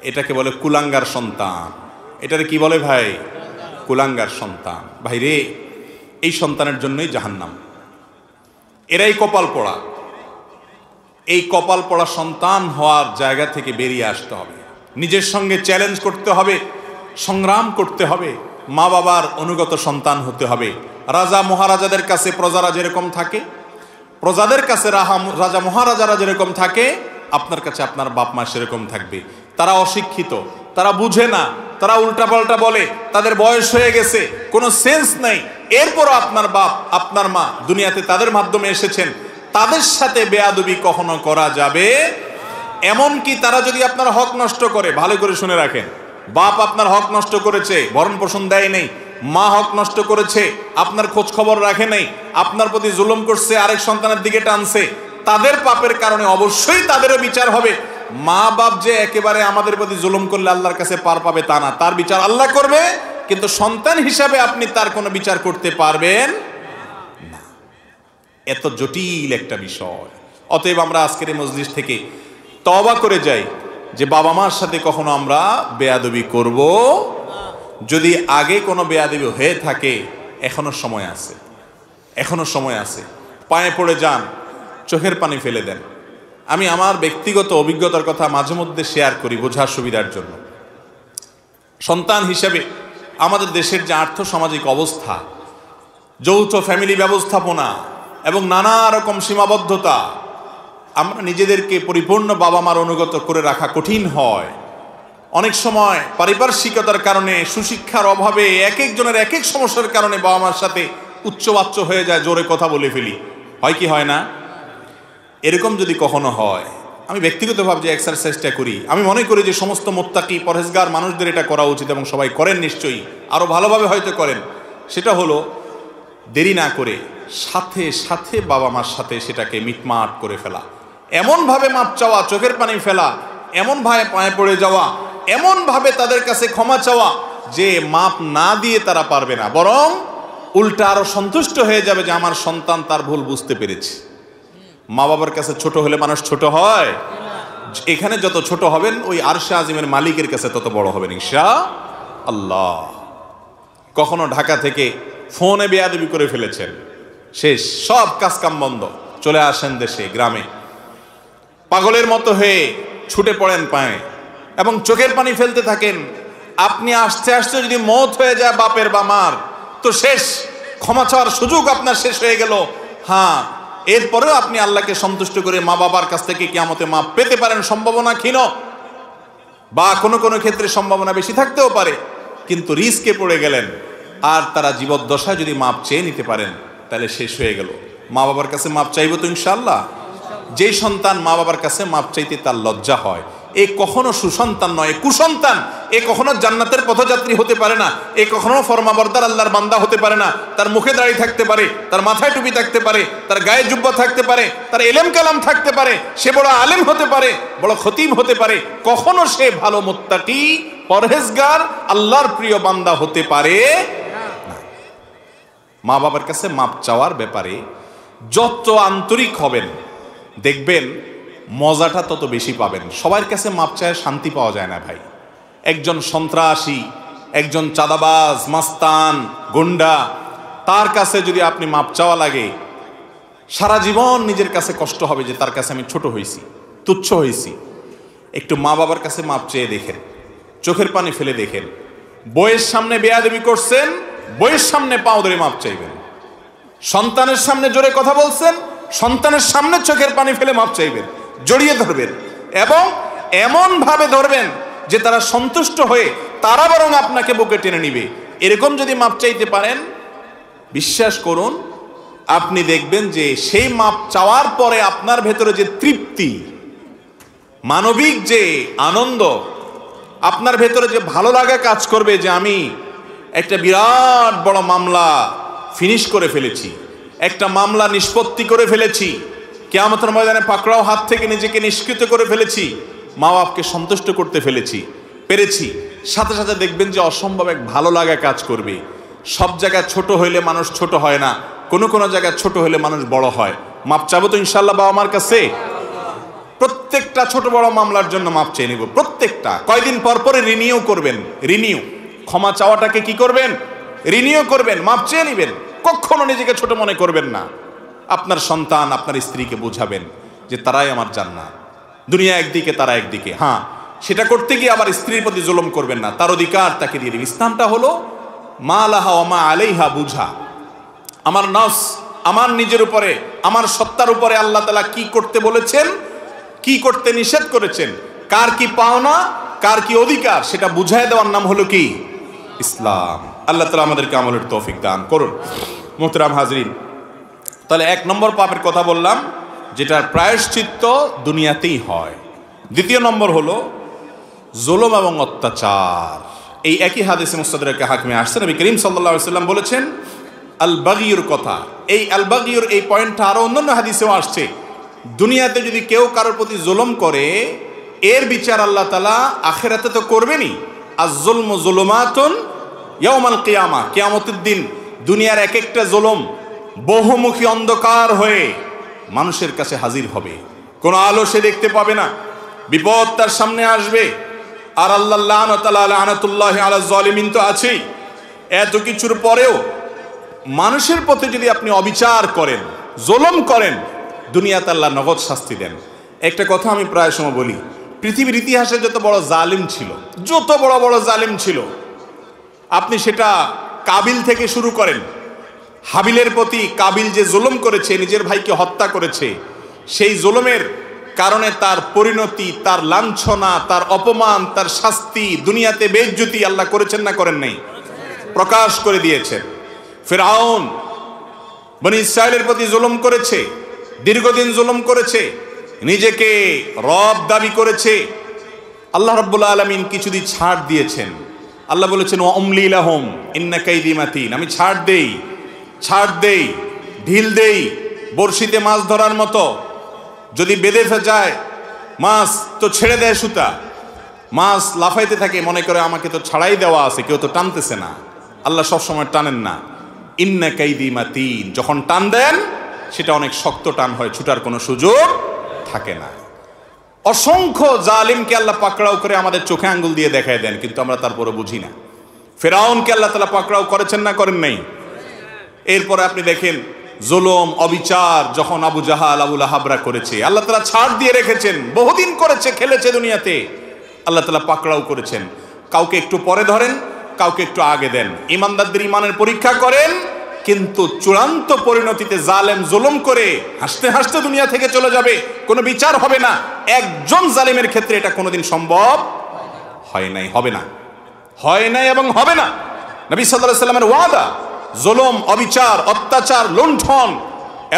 এটাকে বলে কুলাঙ্গার সন্তান। এটারে কি বলে ভাই? কুলাঙ্গার সন্তান। ভাই রে, এই সন্তানের জন্যই জাহান্নাম। এরাই কপাল পড়া। এই কপাল পড়া সন্তান হওয়ার জায়গা থেকে বেরিয়ে আসতে হবে, নিজের সঙ্গে চ্যালেঞ্জ করতে হবে, সংগ্রাম করতে হবে, মা বাবার অনুগত সন্তান হতে হবে। রাজা মহারাজাদের কাছে প্রজারা যেরকম থাকে, প্রজাদের কাছে রাজা মহারাজারা যেরকম থাকে, আপনার কাছে আপনার বাপ মা সেরকম থাকবে। তারা অশিক্ষিত, তারা বুঝে না, তারা উল্টাপাল্টা বলে, তাদের বয়স হয়ে গেছে, কোনো সেন্স নাই, এরপরও আপনার বাপ আপনার মা দুনিয়াতে তাদের মাধ্যমে এসেছেন, তাদের সাথে বেয়াদবি কখনো করা যাবে? এমনকি তারা যদি আপনার হক নষ্ট করে, ভালো করে শুনে রাখেন, বাপ আপনার হক নষ্ট করেছে, ভরণ পোষণ দেয় নেই, মা হক নষ্ট করেছে, আপনার খোঁজ খবর রাখে নাই, আপনার প্রতি জুলুম করছে, আরেক সন্তানের দিকে টানছে, তাদের পাপের কারণে অবশ্যই তাদেরও বিচার হবে। মা বাপ যে একেবারে আমাদের প্রতি জুলুম করলে আল্লাহর কাছে পার পাবে তা না, তার বিচার আল্লাহ করবে, কিন্তু সন্তান হিসাবে আপনি তার কোনো বিচার করতে পারবেন না। এত জটিল একটা বিষয়। অতএব আমরা আজকের এই মজলিস থেকে তওবা করে যাই যে বাবা মার সাথে কখনো আমরা বেয়াদবি করব। যদি আগে কোনো বেয়াদবি হয়ে থাকে এখনো সময় আছে, এখনো সময় আছে। পায়ে পড়ে যান, চোখের পানি ফেলে দেন। আমি আমার ব্যক্তিগত অভিজ্ঞতার কথা মাঝে মধ্যে শেয়ার করি বোঝার সুবিধার জন্য। সন্তান হিসেবে আমাদের দেশের যে আর্থসামাজিক অবস্থা, যৌথ ফ্যামিলি ব্যবস্থাপনা এবং নানা রকম সীমাবদ্ধতা, আমরা নিজেদেরকে পরিপূর্ণ বাবা মার অনুগত করে রাখা কঠিন হয়। অনেক সময় পারিপার্শ্বিকতার কারণে, সুশিক্ষার অভাবে, এক একজনের এক এক সমস্যার কারণে বাবা মার সাথে উচ্চবাচ্য হয়ে যায়, জোরে কথা বলে ফেলি, হয় কি হয় না? এরকম যদি কখনো হয়, আমি ব্যক্তিগতভাবে যে এক্সারসাইজটা করি, আমি মনে করি যে সমস্ত মুত্তাকি পরহেজগার মানুষদের এটা করা উচিত এবং সবাই করেন নিশ্চয়ই, আরও ভালোভাবে হয়তো করেন। সেটা হলো দেরি না করে সাথে সাথে বাবা মার সাথে সেটাকে মিটমাট করে ফেলা, এমনভাবে মাপ চাওয়া, চোখের পানি ফেলা, এমনভাবে পায়ে পড়ে যাওয়া, এমনভাবে তাদের কাছে ক্ষমা চাওয়া যে মাপ না দিয়ে তারা পারবে না, বরং উল্টা আরো সন্তুষ্ট হয়ে যাবে যে আমার সন্তান তার ভুল বুঝতে পেরেছে। মা বাবার কাছে ছোট হলে মানুষ ছোট হয়? এখানে যত ছোট হবেন ওই আরশে আজিমের মালিকের কাছে তত বড় হবেন ইনশাআল্লাহ। কখনো ঢাকা থেকে ফোনে বেয়াদবি করে ফেলেছেন, শেষ, সব কাজকাম বন্ধ, চলে আসেন দেশে, গ্রামে, পাগলের মতো হয়ে ছুটে পড়েন পায়ে এবং চোখের পানি ফেলতে থাকেন। আপনি আস্তে আস্তে যদি মওত হয়ে যায় বাপের বা মার, তো শেষ, ক্ষমা চাওয়ার সুযোগ আপনার শেষ হয়ে গেল। হ্যাঁ, এরপরেও আপনি আল্লাহকে সন্তুষ্ট করে মা বাবার কাছ থেকে কিয়ামতে মাপ পেতে পারেন, সম্ভাবনা ক্ষীণ, বা কোনো কোনো ক্ষেত্রে সম্ভাবনা বেশি থাকতেও পারে, কিন্তু রিস্কে পড়ে গেলেন। আর তারা জীবদ্দশায় যদি মাপ চেয়ে নিতে পারেন তাহলে শেষ হয়ে গেল। মা বাবার কাছে মাপ চাইব তো ইনশাআল্লাহ। যেই সন্তান মা বাবার কাছে মাপ চাইতে তার লজ্জা হয়, এ কখনো সুসন্তান নয়, কুসন্তান। এ কখনো জান্নাতের পথযাত্রী হতে পারে না, এ কখনো ফরমাবরদার আল্লাহর বান্দা হতে পারে না। তার মুখে দাড়ি থাকতে পারে, তার মাথায় টুপি থাকতে পারে, তার গায়ে জুব্বা থাকতে পারে, তার এলেম কালাম থাকতে পারে, সে বড় আলেম হতে পারে, বড় খতিব হতে পারে, কখনো সে ভালো মুত্তাকি, পরহেজগার, আল্লাহর প্রিয় বান্দা হতে পারে না। মা বাবার কাছে মাপ চাওয়ার ব্যাপারে যত আন্তরিক হবেন দেখবেন মজাটা তত বেশি পাবেন। সবার কাছে মাপ চায় শান্তি পাওয়া যায় না ভাই। একজন সন্ত্রাসী, একজন চাঁদাবাজ, মাস্তান, গুন্ডা, তার কাছে যদি আপনি মাপ চাওয়া লাগে, সারা জীবন নিজের কাছে কষ্ট হবে যে তার কাছে আমি ছোট হয়েছি, তুচ্ছ হয়েছি। একটু মা বাবার কাছে মাপ চেয়ে দেখেন, চোখের পানি ফেলে দেখেন। বইয়ের সামনে বেয়াদবি করছেন, বইয়ের সামনে পাও ধরে মাপ চাইবেন। সন্তানের সামনে জোরে কথা বলছেন, সন্তানের সামনে চোখের পানি ফেলে মাপ চাইবেন, জড়িয়ে ধরবেন এবং এমন ভাবে ধরবেন যে তারা সন্তুষ্ট হয়ে তারা বরং আপনাকে বুকে টেনে নিবে। এরকম যদি মাপ চাইতে পারেন, বিশ্বাস করুন আপনি দেখবেন যে সেই মাপ চাওয়ার পরে আপনার ভেতরে যে তৃপ্তি, মানবিক যে আনন্দ, আপনার ভেতরে যে ভালো লাগা কাজ করবে যে আমি একটা বিরাট বড় মামলা ফিনিশ করে ফেলেছি, একটা মামলা নিষ্পত্তি করে ফেলেছি, কিয়ামতের ময়দানে পাকড়াও হাত থেকে নিজেকে নিষ্কৃত করে ফেলেছি, মা বাপকে সন্তুষ্ট করতে পেরেছি। সাথে সাথে দেখবেন যে অসম্ভব এক ভালো লাগা কাজ করবে। সব জায়গায় ছোট হইলে মানুষ ছোট হয় না, কোনো কোনো জায়গায় ছোট হইলে মানুষ বড় হয়। মাপ চাবো তো ইনশাআল্লাহ বাবা মার কাছে। প্রত্যেকটা ছোট বড় মামলার জন্য মাপ চেয়ে নিব, প্রত্যেকটা। কয়দিন পর পরে রিনিউ করবেন, রিনিউ, ক্ষমা চাওয়াটাকে কি করবেন? রিনিউ করবেন, মাপ চেয়ে নিবেন। কখনো নিজেকে ছোট মনে করবেন না। আপনার সন্তান, আপনার স্ত্রীকে বোঝাবেন যে তারাই আমার জান্নাত, দুনিয়া একদিকে তারা একদিকে। হ্যাঁ, সেটা করতে গিয়ে আবার স্ত্রীর প্রতি জুলুম করবেন না, তার অধিকার তাকে দিয়ে দিন। ইসলামটা হলো মা লাহা ওয়া মা আলাইহা বুঝা। আমার নফস, আমার নিজের উপরে, আমার সত্তার উপরে আল্লাহ তাআলা কি করতে বলেছেন, কি করতে নিষেধ করেছেন, কার কি পাওনা, কার কি অধিকার, সেটা বুঝায় দেওয়ার নাম হলো কি ইসলাম। আল্লাহ তাআলা আমাদেরকে আমলের তৌফিক দান করুন। মুহতারাম হাজরিন, তাহলে এক নম্বর পাপের কথা বললাম, যেটার প্রায়শ্চিত্ত দুনিয়াতেই হয়। দ্বিতীয় নম্বর হলো জুলুম এবং অত্যাচার। এই একই হাদিসে মুস্তাদরাকে হাকিমে আসছে, নবী করিম সাল্লাল্লাহু আলাইহি ওয়াসাল্লাম বলেছেন আল বাগিয়ুর কথা। এই আল বাগিয়ুর এই পয়েন্টটা আরো অন্যান্য হাদিসেও আসছে। দুনিয়াতে যদি কেউ কারোর প্রতি জুলুম করে, এর বিচার আল্লাহ তাআলা আখিরাতে তো করবেনই। আয-যুলমু যুলুমাতুন ইয়াউমাল কিয়ামা, কিয়ামতের দিন দুনিয়ার এক একটা জুলুম বহুমুখী অন্ধকার হয়ে মানুষের কাছে হাজির হবে, কোনো আলো সে দেখতে পাবে না, বিপদ তার সামনে আসবে। আর আল্লাহ লানাতুল্লাহি আলা যালিমিন তো আছেই। এত কিছুর পরেও মানুষের প্রতি যদি আপনি অবিচার করেন, জুলুম করেন, দুনিয়াতে আল্লাহ নগদ শাস্তি দেন। একটা কথা আমি প্রায় সময় বলি, পৃথিবীর ইতিহাসে যত বড় জালিম ছিল, যত বড় বড় জালিম ছিল, আপনি সেটা কাবিল থেকে শুরু করেন। হাবিলের প্রতি কাবিল যে জুলুম করেছে, নিজের ভাইকে হত্যা করেছে, সেই জুলুমের কারণে তার পরিণতি, তার লাঞ্ছনা, তার অপমান, তার শাস্তি, দুনিয়াতে বেইজ্জতি আল্লাহ করেছেন না করেন নাই? প্রকাশ করে দিয়েছেন। ফিরআউন বনি ইসরাইলের প্রতি জুলুম করেছে, দীর্ঘদিন জুলুম করেছে, নিজেকে রব দাবি করেছে। আল্লাহ রাব্বুল আলামিন কিছুদিন ছাড় দিয়েছেন। আল্লাহ বলেছেন ওয়া উমলি লাহুম ইন্না কাইদি মাতিন, আমি ছাড় দেই, ঢিল দেই, বড়শিতে মাছ ধরার মতো। যদি বেঁধে যায় মাছ তো ছেড়ে দেয় সুতা, মাছ লাফাইতে থাকে, মনে করে আমাকে তো ছাড়াই দেওয়া আছে, কেউ তো টানতেছে না। আল্লাহ সবসময় টানেন না। ইন্না কাইদি মাতিন, যখন টান দেন সেটা অনেক শক্ত টান হয়, ছুটার কোনো সুযোগ থাকে না। অসংখ্য জালিমকে আল্লাহ পাকড়াও করে আমাদের চোখে আঙ্গুল দিয়ে দেখায় দেন, কিন্তু আমরা তারপরে বুঝি না। ফিরআউনকে আল্লাহ তাআলা পাকড়াও করেছেন না করেন নাই? এরপরে আপনি দেখেন জুলুম, অবিচার যখন আবু জাহাল, আবু লাহাবরা করেছে, আল্লাহ তাআলা ছাড় দিয়ে রেখেছেন। বহুদিন করেছে, খেলেছে দুনিয়াতে, আল্লাহ তাআলা পাকড়াও করেছেন। কাউকে একটু পরে ধরেন, কাউকে একটু আগে দেন। ইমানদারদের ইমানের পরীক্ষা করেন, কিন্তু চূড়ান্ত পরিণতিতে জালেম জুলুম করে হাসতে হাসতে দুনিয়া থেকে চলে যাবে, কোনো বিচার হবে না। একজন জালিমের ক্ষেত্রে এটা কোনোদিন সম্ভব হয় নাই, হবে না, হয় নাই এবং হবে না। নবী সাল্লাল্লাহু আলাইহি ওয়াসাল্লামের ওয়াদা, জুলুম, অবিচার, অত্যাচার, লুণ্ঠন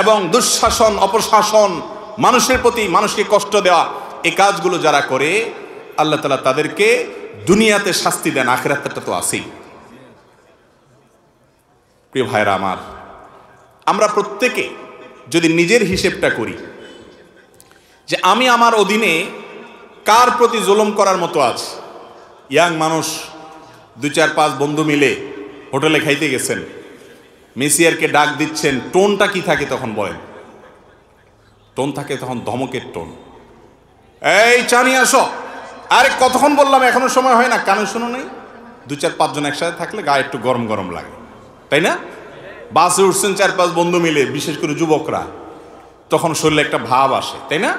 এবং দুঃশাসন, অপশাসন, মানুষের প্রতি মানুষকে কষ্ট দেওয়া, এই কাজগুলো যারা করে আল্লাহ তাআলা তাদেরকে দুনিয়াতে শাস্তি দেন, আখিরাতটা তো আছেই। প্রিয় ভাইরা আমার, আমরা প্রত্যেকে যদি নিজের হিসেবটা করি যে আমি আমার অধীনে কার প্রতি জুলুম করার মতো আছে। ইয়াং মানুষ 2-4-5 বন্ধু মিলে হোটেলে খাইতে গেছেন, মেসিয়ারকে ডাক দিচ্ছেন, টোনটা কি থাকে তখন বলেন? টোন থাকে তখন ধমকের টোন। এই চা নিয়ে আসো, আরে কতক্ষণ বললাম, এখনো সময় হয় না, কানে শুনো নেই? 2-4-5 জন একসাথে থাকলে গায়ে একটু গরম গরম লাগে, তাই না? বাসে উঠছেন 4-5 বন্ধু মিলে, বিশেষ করে যুবকরা, তখন শরীরে একটা ভাব আসে, তাই না?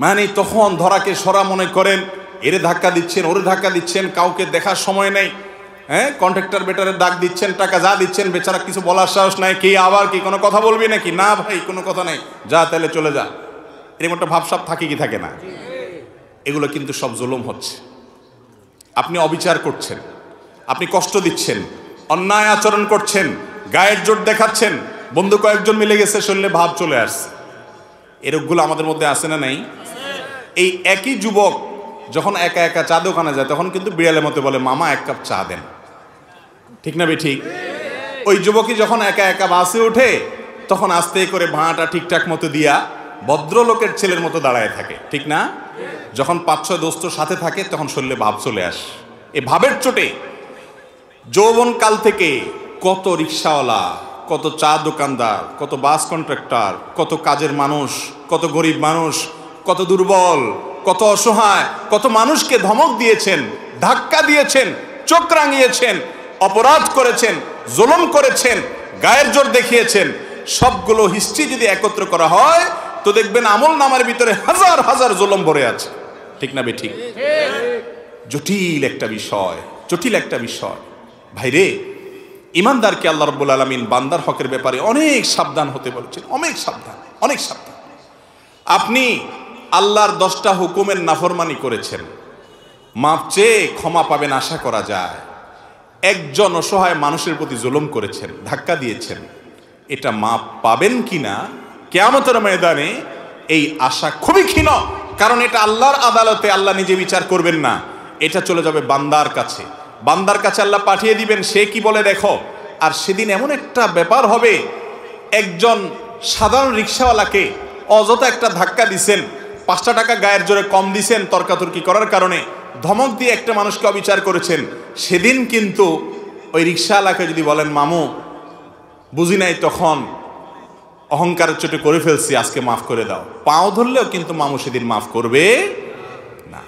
মানে তখন ধরাকে সরা মনে করেন, এরে ধাক্কা দিচ্ছেন, ওরে ধাক্কা দিচ্ছেন, কাউকে দেখার সময় নেই। হ্যাঁ, কন্ট্রাক্টর বেটারের ডাক দিচ্ছেন, টাকা যা দিচ্ছেন, বেচারা কিছু বলার সাহস নাই। কি আবার কি কোনো কথা বলবি নাকি? না ভাই, কোনো কথা নাই, যা তাহলে চলে যা। এরকম একটা ভাবসাব থাকে কি থাকে না? এগুলো কিন্তু সব জুলুম হচ্ছে। আপনি অবিচার করছেন, আপনি কষ্ট দিচ্ছেন, অন্যায় আচরণ করছেন, গায়ের জোর দেখাচ্ছেন, বন্ধু কয়েকজন মিলে গেছে, শরীরে ভাব চলে আসছে। এরকমগুলো আমাদের মধ্যে আছে না নাই? এই একই যুবক যখন একা একা চা দোকানে যায়, তখন কিন্তু বিড়ালের মতো বলে, মামা 1 কাপ চা দেন, ঠিক না ঠিক? ওই যুবকই যখন একা একা বাসে ওঠে, তখন আস্তে করে ভাঁটা ঠিকঠাক মতো দিয়া ভদ্রলোকের ছেলের মতো দাঁড়ায় থাকে, ঠিক না? যখন 5-6 দোস্ত সাথে থাকে, তখন শরীরে ভাব চলে আসে। এই ভাবের চোটে যৌবন কাল থেকে কত রিক্সাওয়ালা, কত চা দোকানদার, কত বাস কন্ট্রাক্টর, কত কাজের মানুষ, কত গরিব মানুষ, কত দুর্বল, কত অসহায়, কত মানুষকে ধমক দিয়েছেন, ধাক্কা দিয়েছেন, চোখ রাঙিয়েছেন, অপরাধ করেছেন, জুলুম করেছেন, গায়ের জোর দেখিয়েছেন। সবগুলো হিস্ট্রি যদি একত্র করা হয়, তো দেখবেন আমল নামার ভিতরে হাজার হাজার জুলুম ভরে আছে, ঠিক না ঠিক? জটিল একটা বিষয়, জটিল একটা বিষয়। ভাইরে, ইমানদারকে আল্লাহ রাব্বুল আলামিন বান্দার হকের ব্যাপারে অনেক সাবধান হতে বলেছেন, অনেক সাবধান, অনেক সাবধান। আপনি আল্লাহর 10টা হুকুমের নাফরমানি করেছেন, মাপ চেয়ে ক্ষমা পাবেন আশা করা যায়। একজন অসহায় মানুষের প্রতি জুলুম করেছেন, ধাক্কা দিয়েছেন, এটা মাপ পাবেন কিনা কিয়ামতের ময়দানে, এই আশা খুবই ক্ষীণ। কারণ এটা আল্লাহর আদালতে আল্লাহ নিজে বিচার করবেন না, এটা চলে যাবে বান্দার কাছে। বান্দার কাছে আল্লাহ পাঠিয়ে দিবেন, সে কি বলে দেখো। আর সেদিন এমন একটা ব্যাপার হবে, একজন সাধারণ রিক্সাওয়ালাকে অযথা একটা ধাক্কা দিছেন, 5 টাকা গায়ের জোরে কম দিছেন তর্কাতর্কি করার কারণে, ধমক দিয়ে একটা মানুষকে অবিচার করেছেন। সেদিন কিন্তু ওই রিক্সাওয়ালাকে যদি বলেন মামু বুঝি নাই, তখন অহংকারের চোটে করে ফেলছি, আজকে মাফ করে দাও, পাও ধরলেও কিন্তু মামু সেদিন মাফ করবে না।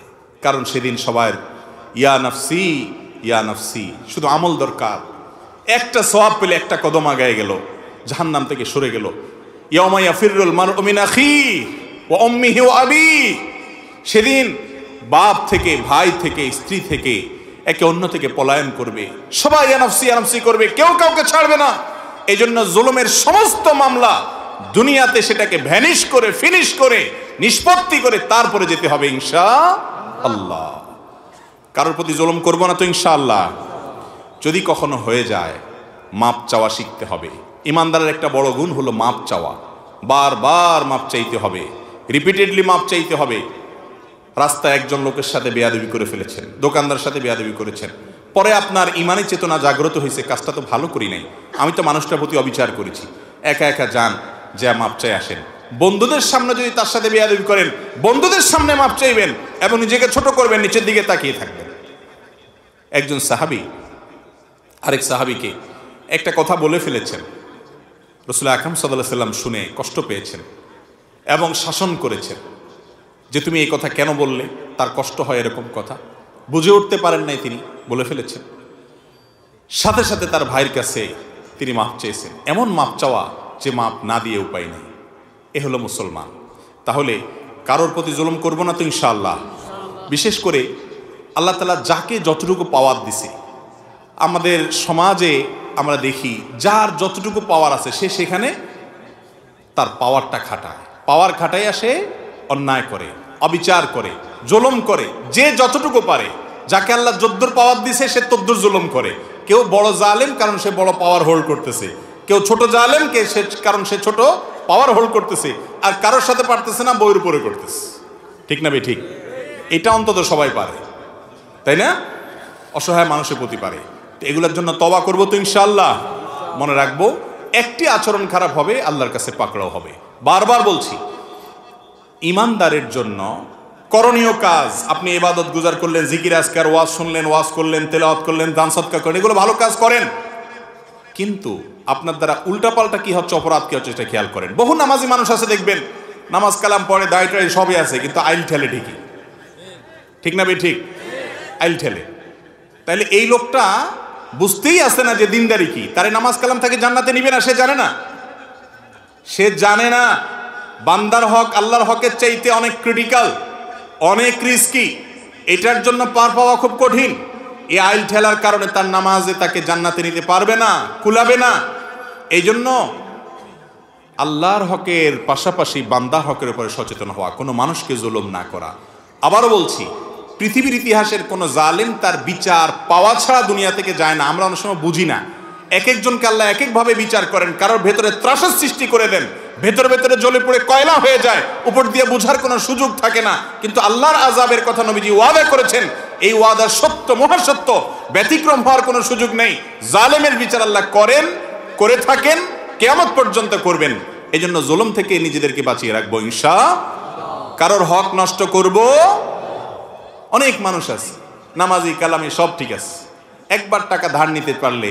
কারণ সেদিন সবার ইয়া নাফসি ইয়া নাফসি, শুধু আমল দরকার। একটা সওয়াব পেলে একটা কদম আগায় গেল, জাহান্নাম থেকে সরে গেল। ইয়াউমা ইয়াফিরুল মারউ মিন আখিহি ওয়া উম্মিহি ওয়া আবি, সেদিন বাপ থেকে, ভাই থেকে, স্ত্রী থেকে, একে অন্য থেকে পলায়ন করবে, সবাই ইয়া নাফসি করবে, কেউ কাউকে ছাড়বে না। এই জন্য জুলুমের সমস্ত মামলা দুনিয়াতে সেটাকে ভ্যানিশ করে, ফিনিশ করে, নিষ্পত্তি করে তারপরে যেতে হবে ইনশাআল্লাহ। কারোর প্রতি জুলুম করব না তো ইনশাআল্লাহ। যদি কখনো হয়ে যায়, মাপ চাওয়া শিখতে হবে। ইমানদারের একটা বড় গুণ হলো মাপ চাওয়া, বারবার মাপ চাইতে হবে, রিপিটেডলি মাপ চাইতে হবে। রাস্তায় একজন লোকের সাথে বেয়াদবি করে ফেলেছেন, দোকানদার সাথে বেয়াদবি করেছেন, পরে আপনার ইমানি চেতনা জাগ্রত হয়েছে, কাজটা তো ভালো করি নাই, আমি তো মানুষটার প্রতি অবিচার করেছি। একা একা যান, যা মাপ চাই আসেন। বন্ধুদের সামনে যদি তার সাথে বেয়াদবি করেন, বন্ধুদের সামনে মাপ চাইবেন এবং নিজেকে ছোট করবেন, নিচের দিকে তাকিয়ে থাকবেন। একজন সাহাবী আরেক সাহাবীকে একটা কথা বলে ফেলেছেন, রাসূল আকরাম সাল্লাল্লাহু আলাইহি ওয়াসাল্লাম শুনে কষ্ট পেয়েছেন এবং শাসন করেছেন যে তুমি এই কথা কেন বললে, তার কষ্ট হয় এরকম কথা, বুঝে উঠতে পারেন নাই, তিনি বলে ফেলেছেন। সাথে সাথে তার ভাইয়ের কাছে তিনি মাপ চেয়েছেন। এমন মাপ চাওয়া যে মাপ না দিয়ে উপায় নেই, এ হলো মুসলমান। তাহলে কারোর প্রতি জুলুম করব না তো ইনশাআল্লাহ। বিশেষ করে আল্লাহ তাআলা যাকে যতটুকু পাওয়ার দিছে, আমাদের সমাজে আমরা দেখি যার যতটুকু পাওয়ার আছে সে সেখানে তার পাওয়ারটা খাটায়, পাওয়ার খাটাইয়া সে অন্যায় করে, অবিচার করে, জুলুম করে। যে যতটুকু পারে, যাকে আল্লাহ যদ্দুর পাওয়ার দিছে সে তদ্দুর জুলুম করে। কেউ বড় জালেম কারণ সে বড় পাওয়ার হোল্ড করতেছে, কেউ ছোট জালেম কে সে কারণ সে ছোট পাওয়ার হোল্ড করতেছে, আর কারোর সাথে পারতেছে না, বইয়ের উপরে করতেছে। ঠিক না বে ঠিক? এটা অন্তত সবাই পারে, তাই না? অসহায় মানুষের প্রতি পারে। এগুলোর জন্য তওবা করব তো ইনশাআল্লাহ। মনে রাখবো, একটি আচরণ খারাপ হবে, আল্লাহর কাছে পাকড়াও হবে। বারবার বলছি, ইমানদারের জন্য করণীয় কাজ, আপনি ইবাদত গুজার করলেন, জিকির আজকার, ওয়াজ শুনলেন, ওয়াজ করলেন, তেলাওয়াত করলেন, দান সদকা করেন, এগুলো ভালো কাজ করেন, কিন্তু আপনার দ্বারা উল্টাপাল্টা কি হচ্ছে, অপরাধ কি হচ্ছে, এটা খেয়াল করেন। বহু নামাজি মানুষ আছে দেখবেন, নামাজ কালাম পড়ে, দায় টাই সবই আছে, কিন্তু আইল ঠেলে ঠিকই। ঠিক না বে ঠিক? আইল ঠেলে। তাইলে এই লোকটা বুঝতেই আসে না যে দিনদারি কি। তারে নামাজ কালাম তাকে জান্নাতে নিবে না, সে জানে না। সে জানে না বান্দার হক আল্লাহর হকের চাইতে অনেক ক্রিটিক্যাল, অনেক রিস্কি, এটার জন্য পার পাওয়া খুব কঠিন। এই আইল ঠেলার কারণে তার নামাজে তাকে জান্নাতে নিতে পারবে না, কুলাবে না। এই জন্য আল্লাহর হকের পাশাপাশি বান্দার হকের উপরে সচেতন হওয়া, কোনো মানুষকে জুলুম না করা। আবারও বলছি, পৃথিবীর ইতিহাসের কোনো জালেম তার বিচার পাওয়া ছাড়া দুনিয়া থেকে যায় না। আমরা অনেক সময় বুঝি না, এক একজনকে আল্লাহ এক একভাবে বিচার করেন। কারোর ভেতরে ত্রাসের সৃষ্টি করে দেন, ভেতরে ভেতরে জ্বলে পড়ে কয়লা হয়ে যায়, উপর দিয়ে বোঝার কোনো সুযোগ থাকে না। কিন্তু আল্লাহর আযাবের কথা নবীজি ওয়াদা করেছেন, এই ওয়াদা সত্য, মহাসত্য, ব্যতিক্রম হওয়ার কোনো সুযোগ নেই। জালেমের বিচার আল্লাহ করেন, করে থাকেন, কিয়ামত পর্যন্ত করবেন। এই জন্য জুলুম থেকে নিজেদেরকে বাঁচিয়ে রাখবো ইনশাআল্লাহ। কারোর হক নষ্ট করব। অনেক মানুষ আছে নামাজি কালামি সব ঠিক আছে, একবার টাকা ধার নিতে পারলে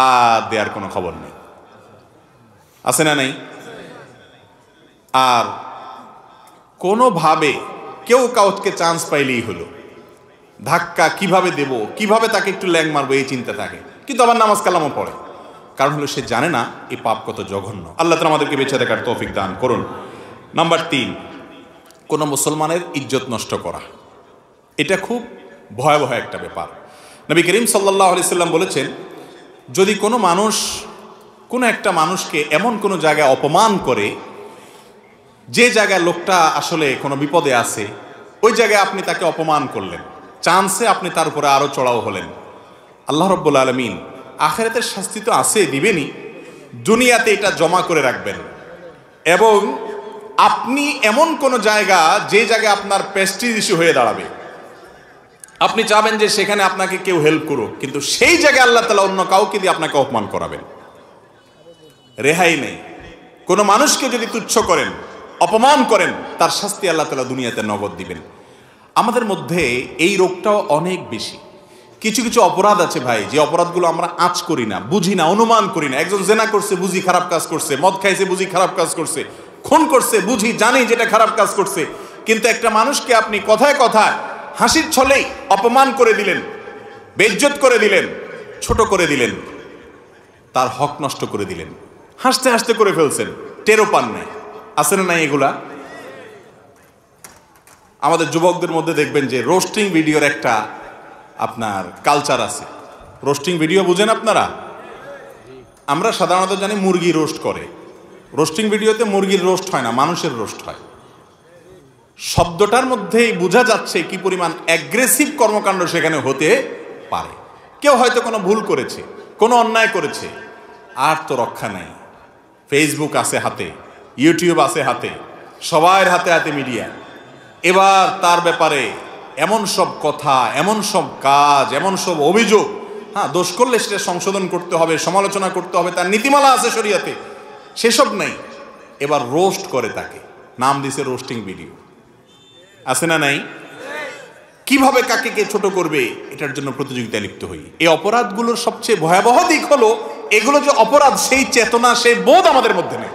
আর দেওয়ার কোনো খবর নেই, আছে না নেই? আর কোনোভাবে কেউ কাউকে চান্স পাইলেই হলো, ধাক্কা কিভাবে দেব, কিভাবে তাকে একটু ল্যাং মারবো, এই চিন্তা থাকে। কিন্তু আবার নামাজ কালামও পড়ে, কারণ হলো সে জানে না এই পাপ কত জঘন্য। আল্লাহ তাআলা আমাদেরকে বেঁচে থাকার তৌফিক দান করুন। নাম্বার 3, কোনো মুসলমানের ইজ্জত নষ্ট করা, এটা খুব ভয়াবহ একটা ব্যাপার। নবী করিম সাল্লাল্লাহু আলাইহি সাল্লাম বলেছেন, যদি কোনো মানুষ কোনো একটা মানুষকে এমন কোনো জায়গায় অপমান করে, যে জায়গায় লোকটা আসলে কোনো বিপদে আছে, ওই জায়গায় আপনি তাকে অপমান করলেন, চান্সে আপনি তার উপরে আরো চড়াও হলেন, আল্লাহ রাব্বুল আলামিন আখিরাতের শাস্তি তো আছে, দিবেনই, দুনিয়াতে এটা জমা করে রাখবেন। এবং আপনি এমন কোন জায়গা, যে জায়গায় আপনার প্রেস্টিজ ইস্যু হয়ে দাঁড়াবে, আপনি চাবেন যে সেখানে আপনাকে কেউ হেল্প করুক, কিন্তু সেই জায়গায় আল্লাহ তাআলা অন্য কাউকে দিয়ে আপনাকে অপমান করাবেন, রেহাই নেই। কোনো মানুষকে যদি তুচ্ছ করেন, অপমান করেন, তার শাস্তি আল্লাহ তাআলা দুনিয়াতে নগদ দিবেন। আমাদের মধ্যে এই রোগটাও অনেক বেশি। কিছু কিছু অপরাধ আছে ভাই, যে অপরাধগুলো আমরা আঁচ করি না, বুঝি না, অনুমান করি না। একজন জেনা করছে, বুঝি খারাপ কাজ করছে, মদ খাইছে, বুঝি খারাপ কাজ করছে, খুন করছে, বুঝি, জানি যেটা খারাপ কাজ করছে। কিন্তু একটা মানুষকে আপনি কথায় কথায় হাসির ছলেই অপমান করে দিলেন, বেইজ্জত করে দিলেন, ছোট করে দিলেন, তার হক নষ্ট করে দিলেন, হাসতে হাসতে করে ফেলছেন, টেরও পান নাই। আছে না নাই এগুলা? আমাদের যুবকদের মধ্যে দেখবেন যে রোস্টিং ভিডিওর একটা আপনার কালচার আছে। রোস্টিং ভিডিও বুঝেন আপনারা? আমরা সাধারণত জানি মুরগি রোস্ট করে। রোস্টিং ভিডিওতে মুরগির রোস্ট হয় না, মানুষের রোস্ট হয়। শব্দটার মধ্যেই বোঝা যাচ্ছে কি পরিমাণ অ্যাগ্রেসিভ কর্মকাণ্ড সেখানে হতে পারে। কেউ হয়তো কোনো ভুল করেছে, কোনো অন্যায় করেছে, আর তো রক্ষা নাই। ফেসবুক আছে হাতে, ইউটিউব আছে হাতে, সবার হাতে হাতে মিডিয়া। এবার তার ব্যাপারে এমন সব কথা, এমন সব কাজ, এমন সব অভিযোগ, হ্যাঁ, দোষ করলে সেটা সংশোধন করতে হবে, সমালোচনা করতে হবে, তার নীতিমালা আছে শরীয়তে, সেসব নেই। এবার রোস্ট করে তাকে, নাম দিছে রোস্টিং ভিডিও। আছে না নাই? কিভাবে কাকে কে ছোট করবে এটার জন্য প্রতিযোগিতায় লিপ্ত হই। এই অপরাধগুলোর সবচেয়ে ভয়াবহ দিক হলো এগুলো যে অপরাধ, সেই চেতনা, সেই বোধ আমাদের মধ্যে নেই।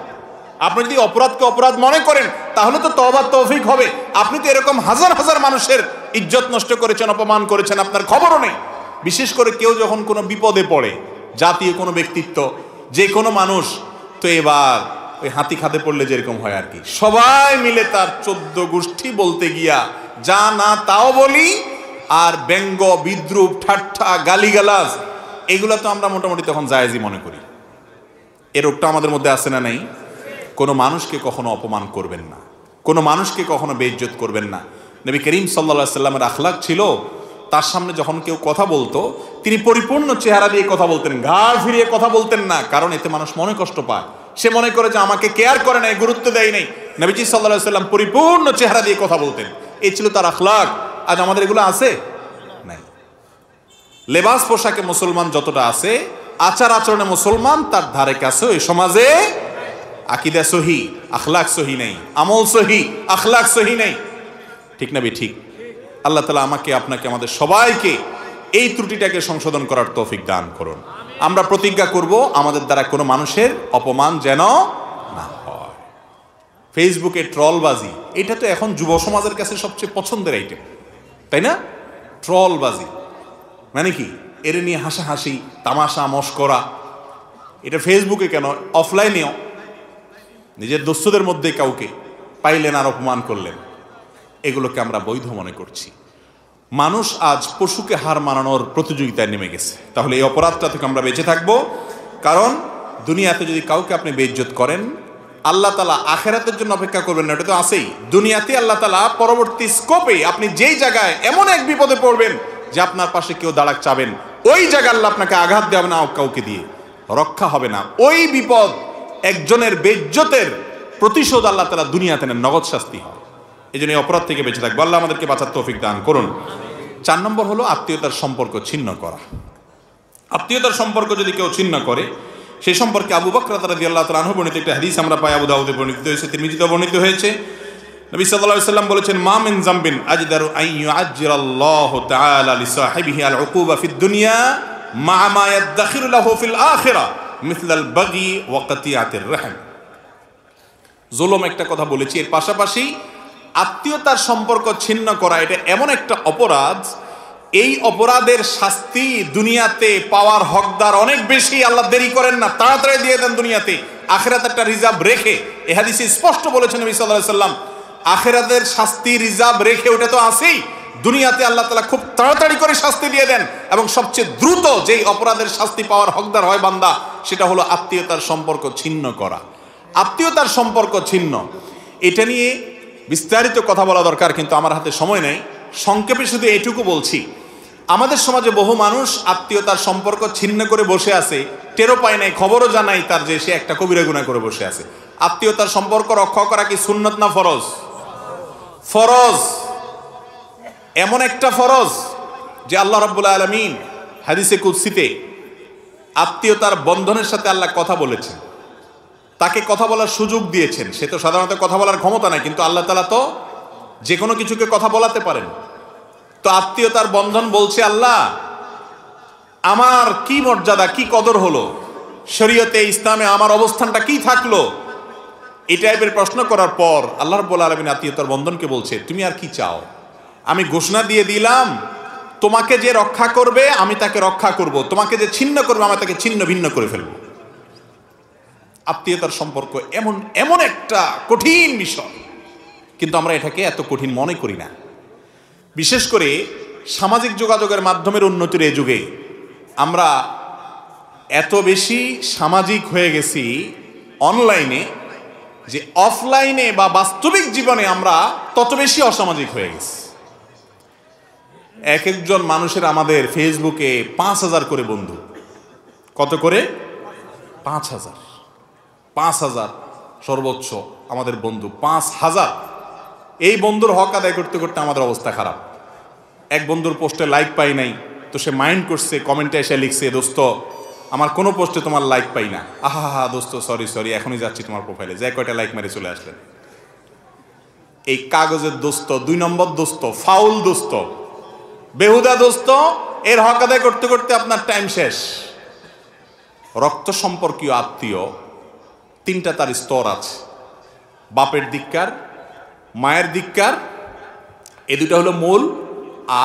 আপনি যদি অপরাধকে অপরাধ মনে করেন তাহলে তো তওবা তৌফিক হবে। আপনি তো এরকম হাজার হাজার মানুষের ইজ্জত নষ্ট করেছেন, অপমান করেছেন, আপনার খবরও নেই। বিশেষ করে কেউ যখন কোনো বিপদে পড়ে, জাতীয় কোনো ব্যক্তিত্ব, যে কোনো মানুষ, তো এবার ওই হাতি খাদে পড়লে যেরকম হয় আর কি, সবাই মিলে তার 14 গোষ্ঠী বলতে গিয়া যা না তাও বলি, আর ব্যঙ্গ, বিদ্রুপ, ঠাট্টা, গালিগালাজ, এগুলো তো আমরা মোটামুটি তখন জায়েজই মনে করি। এ রোগটা আমাদের মধ্যে আছে না নাই? কোনো মানুষকে কখনো অপমান করবেন না, কোনো মানুষকে কখনো বেইজ্জত করবেন না। নবী করিম সাল্লাল্লাহু আলাইহি সাল্লামের আখলাক ছিল, তার সামনে যখন কেউ কথা বলতো তিনি পরিপূর্ণ চেহারা দিয়ে কথা বলতেন, ঘাড় ফিরিয়ে কথা বলতেন না, কারণ এতে মানুষ মনে কষ্ট পায়। সে মনে করে যে আমাকে কেয়ার করে নাই, গুরুত্ব দেয় নাই। নবীজি সাল্লাল্লাহু আলাইহি সাল্লাম পরিপূর্ণ চেহারা দিয়ে কথা বলতেন। এই ছিল তার আখলাক। আজ আমাদের এগুলো আছে নাই। লেবাস পোশাকে মুসলমান যতটা আছে, আচার আচরণে মুসলমান তার ধারে কাছে ওই সমাজে আকিদা সহি, আখলাক সহি নেই, আমল সহি, আখলাক সহি নেই। ঠিক না? ঠিক। আল্লাহ তাআলা আমাকে, আপনাকে, আমাদের সবাইকে এই ত্রুটিটাকে সংশোধন করার তৌফিক দান করুন। আমরা প্রতিজ্ঞা করব আমাদের দ্বারা কোনো মানুষের অপমান যেন না হয়। ফেসবুকে ট্রলবাজি, এটা তো এখন যুব সমাজের কাছে সবচেয়ে পছন্দের আইটেম, তাই না? ট্রলবাজি মানে কি? এর নিয়ে হাসাহাসি, তামাশা, মশকরা। এটা ফেসবুকে কেন, অফলাইনেও নিজের দোস্তদের মধ্যে কাউকে পাইলেন আর অপমান করলেন, এগুলোকে আমরা বৈধ মনে করছি। মানুষ আজ পশুকে হার মানানোর প্রতিযোগিতায় নেমে গেছে। তাহলে এই অপরাধটা থেকে আমরা বেঁচে থাকবো। কারণ দুনিয়াতে যদি কাউকে আপনি বেইজ্জত করেন, আল্লাহ তাআলা আখিরাতের জন্য অপেক্ষা করবেন না, এটা তো আছেই। দুনিয়াতে আল্লাহ তাআলা পরবর্তী স্কোপে আপনি যেই জায়গায় এমন এক বিপদে পড়বেন যে আপনার পাশে কেউ দাঁড়াক চাবেন, ওই জায়গায় আল্লাহ আপনাকে আঘাত দেবে না, কাউকে দিয়ে রক্ষা হবে না। ওই বিপদ, একজনের বেইজ্জতের প্রতিশোধ আল্লাহ তাআলা দুনিয়াতে নেন, নগদ শাস্তি হয়। এই জন্য এই অপরাধ থেকে বেঁচে থাকবো। আল্লাহ আমাদেরকে বাঁচার তৌফিক দান করুন। 4 নম্বর হলো আত্মীয়তার সম্পর্ক ছিন্ন করা। আত্মীয়তার সম্পর্ক যদি কেউ ছিন্ন করে, সেই সম্পর্কে আবু বকর রাদিয়াল্লাহু তাআলা আনহু বর্ণিত একটা হাদিস আমরা পাই, আবু দাউদে বর্ণিত হয়েছে, তিরমিজিতে বর্ণিত হয়েছে। নবী সাল্লাল্লাহু আলাইহি ওয়াসাল্লাম বলেছেন, মা মিন যামবিন আজদারু আন ইউআজ্জিরাল্লাহু তাআলা লিসাহিবিহি আল উকুবা ফিদ দুনিয়া মা মা ইয়াদখিরু লাহু ফিল আখিরাহ মিসলাল বাগি ওয়া কাতিয়াতির রাহম। জুলুম একটা কথা বলেছি, এর পাশাপাশি আত্মীয়তার সম্পর্ক ছিন্ন করা, এটা এমন একটা অপরাধ, এই অপরাধের শাস্তি দুনিয়াতে পাওয়ার হকদার অনেক বেশি। আল্লাহ দেরি করেন না, তাড়াতাড়ি দিয়ে দেন দুনিয়াতে, আখিরাতে একটা রিজার্ভ রেখে। এই হাদিসে স্পষ্ট বলেছেন নবী সাল্লাল্লাহু আলাইহি সাল্লাম, আখিরাতের শাস্তি রিজার্ভ রেখে, ওটা তো আছেই, দুনিয়াতে আল্লাহ তাআলা খুব তাড়াতাড়ি করে শাস্তি দিয়ে দেন। এবং সবচেয়ে দ্রুত যেই অপরাধের শাস্তি পাওয়ার হকদার হয় বান্দা, সেটা হলো আত্মীয়তার সম্পর্ক ছিন্ন করা। আত্মীয়তার সম্পর্ক ছিন্ন, এটা নিয়ে বিস্তারিত কথা বলা দরকার, কিন্তু আমার হাতে সময় নেই। সংক্ষেপে শুধু এইটুকু বলছি, আমাদের সমাজে বহু মানুষ আত্মীয়তার সম্পর্ক ছিন্ন করে বসে আছে, টেরও পায় নাই, খবরও জানাই তার যে সে একটা কবিরা গুনাহ করে বসে আছে। আত্মীয়তার সম্পর্ক রক্ষা করা কি সুন্নত না ফরজ? ফরজ, এমন একটা ফরজ যে আল্লাহ রাব্বুল আলামিন হাদিসে কুদসিতে আত্মীয়তার বন্ধনের সাথে আল্লাহ কথা বলেছেন, তাকে কথা বলার সুযোগ দিয়েছেন। সে তো সাধারণত কথা বলার ক্ষমতা নাই, কিন্তু আল্লাহ তাআলা তো যে কোনো কিছুকে কথা বলাতে পারেন। তো আত্মীয়তার বন্ধন বলছে আল্লাহ আমার কি মর্যাদা, কি কদর হলো, শরীয়তে ইসলামে আমার অবস্থানটা কি থাকলো, এই টাইপের প্রশ্ন করার পর আল্লাহ রাব্বুল আলামিন আত্মীয়তার বন্ধনকে বলছে তুমি আর কি চাও? আমি ঘোষণা দিয়ে দিলাম তোমাকে যে রক্ষা করবে আমি তাকে রক্ষা করব, তোমাকে যে ছিন্ন করবে আমি তাকে ছিন্ন ভিন্ন করে ফেলব। আত্মীয়তার সম্পর্ক এমন এমন একটা কঠিন বিষয়, কিন্তু আমরা এটাকে এত কঠিন মনে করি না। বিশেষ করে সামাজিক যোগাযোগের মাধ্যমের উন্নতির এই যুগে আমরা এত বেশি সামাজিক হয়ে গেছি অনলাইনে, যে অফলাইনে বা বাস্তবিক জীবনে আমরা তত বেশি অসামাজিক হয়ে গেছি। এক একজন মানুষের আমাদের ফেসবুকে 5,000 করে বন্ধু। কত করে? 5,000। 5,000 সর্বোচ্চ আমাদের বন্ধু, 5,000। এই বন্ধুর হক আদায় করতে করতে আমাদের অবস্থা খারাপ। এক বন্ধুর পোস্টে লাইক পাই নাই, তো সে মাইন্ড করছে, কমেন্টে এসে লিখছে দোস্ত আমার কোনো পোস্টে তোমার লাইক পাই না, আহা দোস্ত সরি এখনই যাচ্ছি তোমার প্রোফাইলে, যে কয়টা লাইক মেরে চলে আসলেন। এই কাগজের দোস্ত, 2 নম্বর দোস্ত, ফাউল দোস্ত, বেহুদা দোস্ত, এর হক আদায় করতে করতে আপনার টাইম শেষ। রক্ত সম্পর্কীয় আত্মীয় 3টা তার স্তর আছে, বাপের দিককার, মায়ের দিককার, এই দুটা হলো মূল।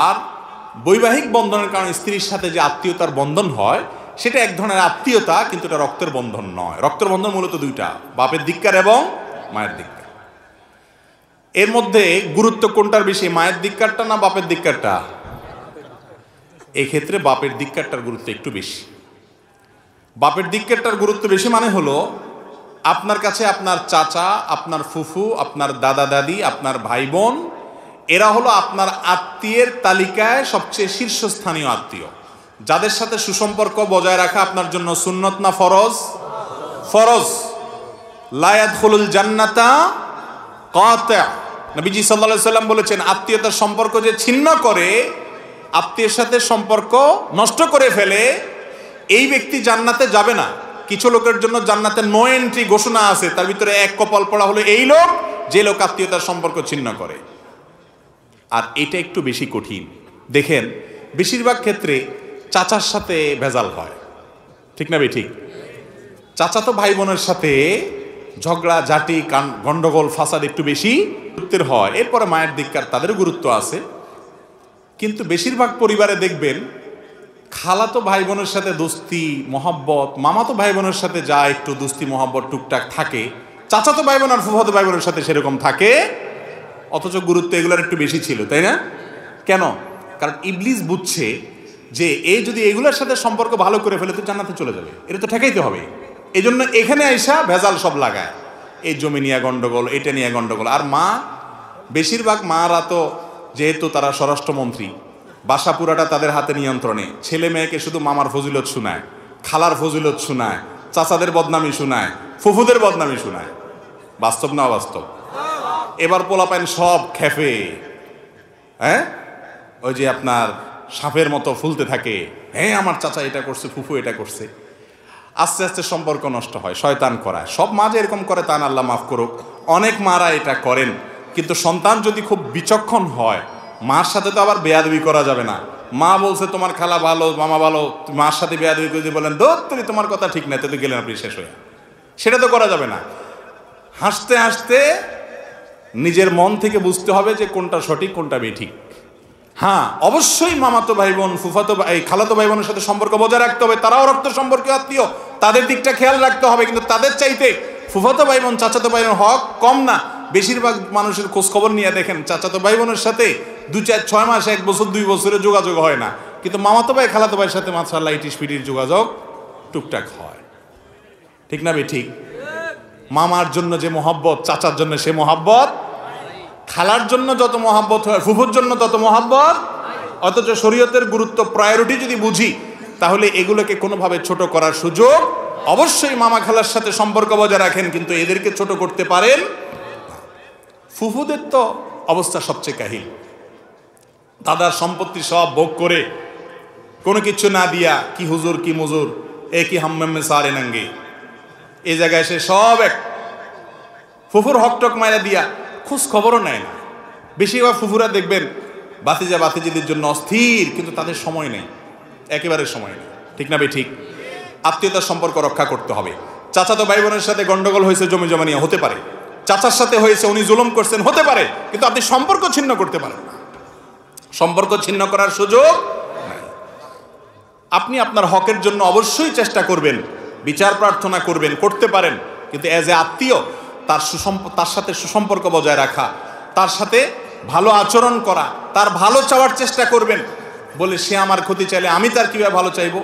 আর বৈবাহিক বন্ধনের কারণে স্ত্রীর সাথে যে আত্মীয়তার বন্ধন হয় সেটা এক ধরনের আত্মীয়তা, কিন্তু এটা রক্তের বন্ধন নয়। রক্তের বন্ধন মূলত 2টা, বাপের দিককার এবং মায়ের দিককার। এর মধ্যে গুরুত্ব কোনটার বেশি, মায়ের দিককারটা না বাপের দিককারটা? এই ক্ষেত্রে বাপের দিককারটার গুরুত্ব একটু বেশি। বাপের দিককারটার গুরুত্ব বেশি মানে হলো আপনার কাছে আপনার চাচা, আপনার ফুফু, আপনার দাদা দাদি, আপনার ভাই বোন, এরা হলো আপনার আত্মীয়ের তালিকায় সবচেয়ে শীর্ষস্থানীয় আত্মীয়, যাদের সাথে সুসম্পর্ক বজায় রাখা আপনার জন্য সুন্নত না ফরজ? ফরজ। লা ইয়াদখুলুল জান্নাতা কাতি'। নবীজি সাল্লাল্লাহু আলাইহি সাল্লাম বলেছেন আত্মীয়তার সম্পর্ক যে ছিন্ন করে, আত্মীয়ের সাথে সম্পর্ক নষ্ট করে ফেলে, এই ব্যক্তি জান্নাতে যাবে না। কিছু লোকের জন্য জান্নাতে নো এন্ট্রি ঘোষণা আছে, তার ভিতরে এক কপাল পড়া হলো এই লোক, যে লোক আত্মীয়তার সম্পর্ক ছিন্ন করে। আর এটা একটু বেশি কঠিন। দেখেন বেশিরভাগ ক্ষেত্রে চাচার সাথে ভেজাল হয়, ঠিক না ঠিক? চাচাতো ভাই বোনের সাথে ঝগড়া ঝাঁটি গন্ডগোল ফাসাদ একটু বেশি গুরুত্বের হয়। এরপরে মায়ের দিককার, তাদেরও গুরুত্ব আছে। কিন্তু বেশিরভাগ পরিবারে দেখবেন খালাতো ভাই বোনের সাথে দোস্তি মহব্বত, মামাতো ভাই বোনের সাথে যা একটু দোস্তি মহব্বত টুকটাক থাকে, চাচাতো ভাই বোন আর ফুফাতো ভাই বোনের সাথে সেরকম থাকে, অথচ গুরুত্ব এগুলোর একটু বেশি ছিল, তাই না? কেন? কারণ ইবলিস বুঝছে যে এই যদি এগুলোর সাথে সম্পর্ক ভালো করে ফেলে তো জান্নাতে চলে যাবে, এটা তো ঠেকাইতে হবে। এই জন্য এখানে আইসা ভেজাল সব লাগায়, এই জমি নিয়ে গন্ডগোল, এটা নিয়ে গন্ডগোল। আর মা, বেশিরভাগ মারা তো যেহেতু তারা স্বরাষ্ট্রমন্ত্রী, বাসা পুরাটা তাদের হাতে নিয়ন্ত্রণে, ছেলে মেয়েকে শুধু মামার ফজিলত শোনায়, খালার ফজিলত শোনায়, চাচাদের বদনামি শোনায়, ফুফুদের বদনামি শোনায়। বাস্তব না অবাস্তব? এবার পোলাপাইন সব খেফে, হ্যাঁ, ওই যে আপনার সাপের মতো ফুলতে থাকে, হ্যাঁ আমার চাচা এটা করছে, ফুফু এটা করছে। আস্তে আস্তে সম্পর্ক নষ্ট হয়, শয়তান করায়। সব মা যে এরকম করে তা না, আল্লাহ মাফ করুক, অনেক মারা এটা করেন। কিন্তু সন্তান যদি খুব বিচক্ষণ হয়, মার সাথে তো আবার বেয়াদবি করা যাবে না। মা বলছে তোমার খালা ভালো, মামা ভালো, মার সাথে বেয়াদবি করে বলেন দোত তুমি, তোমার কথা ঠিক না, তো গেলেন আপনি শেষ হয়ে, সেটা তো করা যাবে না। হাসতে হাসতে নিজের মন থেকে বুঝতে হবে যে কোনটা সঠিক কোনটা বেঠিক। হ্যাঁ, অবশ্যই মামাতো ভাই বোন, ফুফাতো ভাই, খালাতো ভাই বোনের সাথে সম্পর্ক বজায় রাখতে হবে, তারাও রক্ত সম্পর্কে আত্মীয়, তাদের দিকটা খেয়াল রাখতে হবে। কিন্তু তাদের চাইতে ফুফাতো ভাই বোন, চাচাতো ভাই বোন হক কম না। বেশিরভাগ মানুষের খোঁজ খবর নিয়ে দেখেন চাচাতো ভাই বোনের সাথে 2, 4, 6 মাস, 1 বছর, 2 বছরে যোগাযোগ হয় না, কিন্তু মামাতো ভাই খালাতো ভাইয়ের সাথে মাশাআল্লাহ ইটিস পিটির যোগাযোগ টুকটাক হয়, ঠিক না ঠিক? মামার জন্য যে মহব্বত, চাচার জন্য সে মহব্বত, খালার জন্য যত মহব্বত হয় ফুফুর জন্য তত মহব্বত। অথচ শরীয়তের গুরুত্ব, প্রায়োরিটি যদি বুঝি, তাহলে এগুলোকে কোনোভাবে ছোট করার সুযোগ, অবশ্যই মামা খালার সাথে সম্পর্ক বজায় রাখেন, কিন্তু এদেরকে ছোট করতে পারেন। ফুফুদের তো অবস্থা সবচেয়ে কাহিল। দাদার সম্পত্তি সব ভোগ করে কোনো কিছু না দিয়া কি হুজুর কি মজুর এ কি হাম্মামে সারে নাঙ্গে এই জায়গায় এসে সব এক ফুফুর হকটক মায়েরা দিয়া খোঁজ খবরও নেয় না। বেশিরভাগ ফুফুরা দেখবেন বাতিজা বাতিজিদের জন্য অস্থির, কিন্তু তাদের সময় নেই, একেবারে সময় নেই। ঠিক না ভাই? ঠিক। আত্মীয়তার সম্পর্ক রক্ষা করতে হবে। চাচাতো ভাই বোনের সাথে গন্ডগোল হয়েছে জমি জমা নিয়ে, হতে পারে। চাচার সাথে হয়েছে, উনি জুলুম করছেন, হতে পারে। কিন্তু আপনি সম্পর্ক ছিন্ন করতে পারেন না। সম্পর্ক ছিন্ন করার সুযোগ নাই। আপনি আপনার হকের জন্য অবশ্যই চেষ্টা করবেন, বিচার প্রার্থনা করবেন, করতে পারেন। কিন্তু অ্যাজ এ আত্মীয় তার সাথে সুসম্পর্ক বজায় রাখা, তার সাথে ভালো আচরণ করা, তার ভালো চাওয়ার চেষ্টা করবেন। বলে সে আমার ক্ষতি চাইলে আমি তার কিভাবে ভালো চাইবো?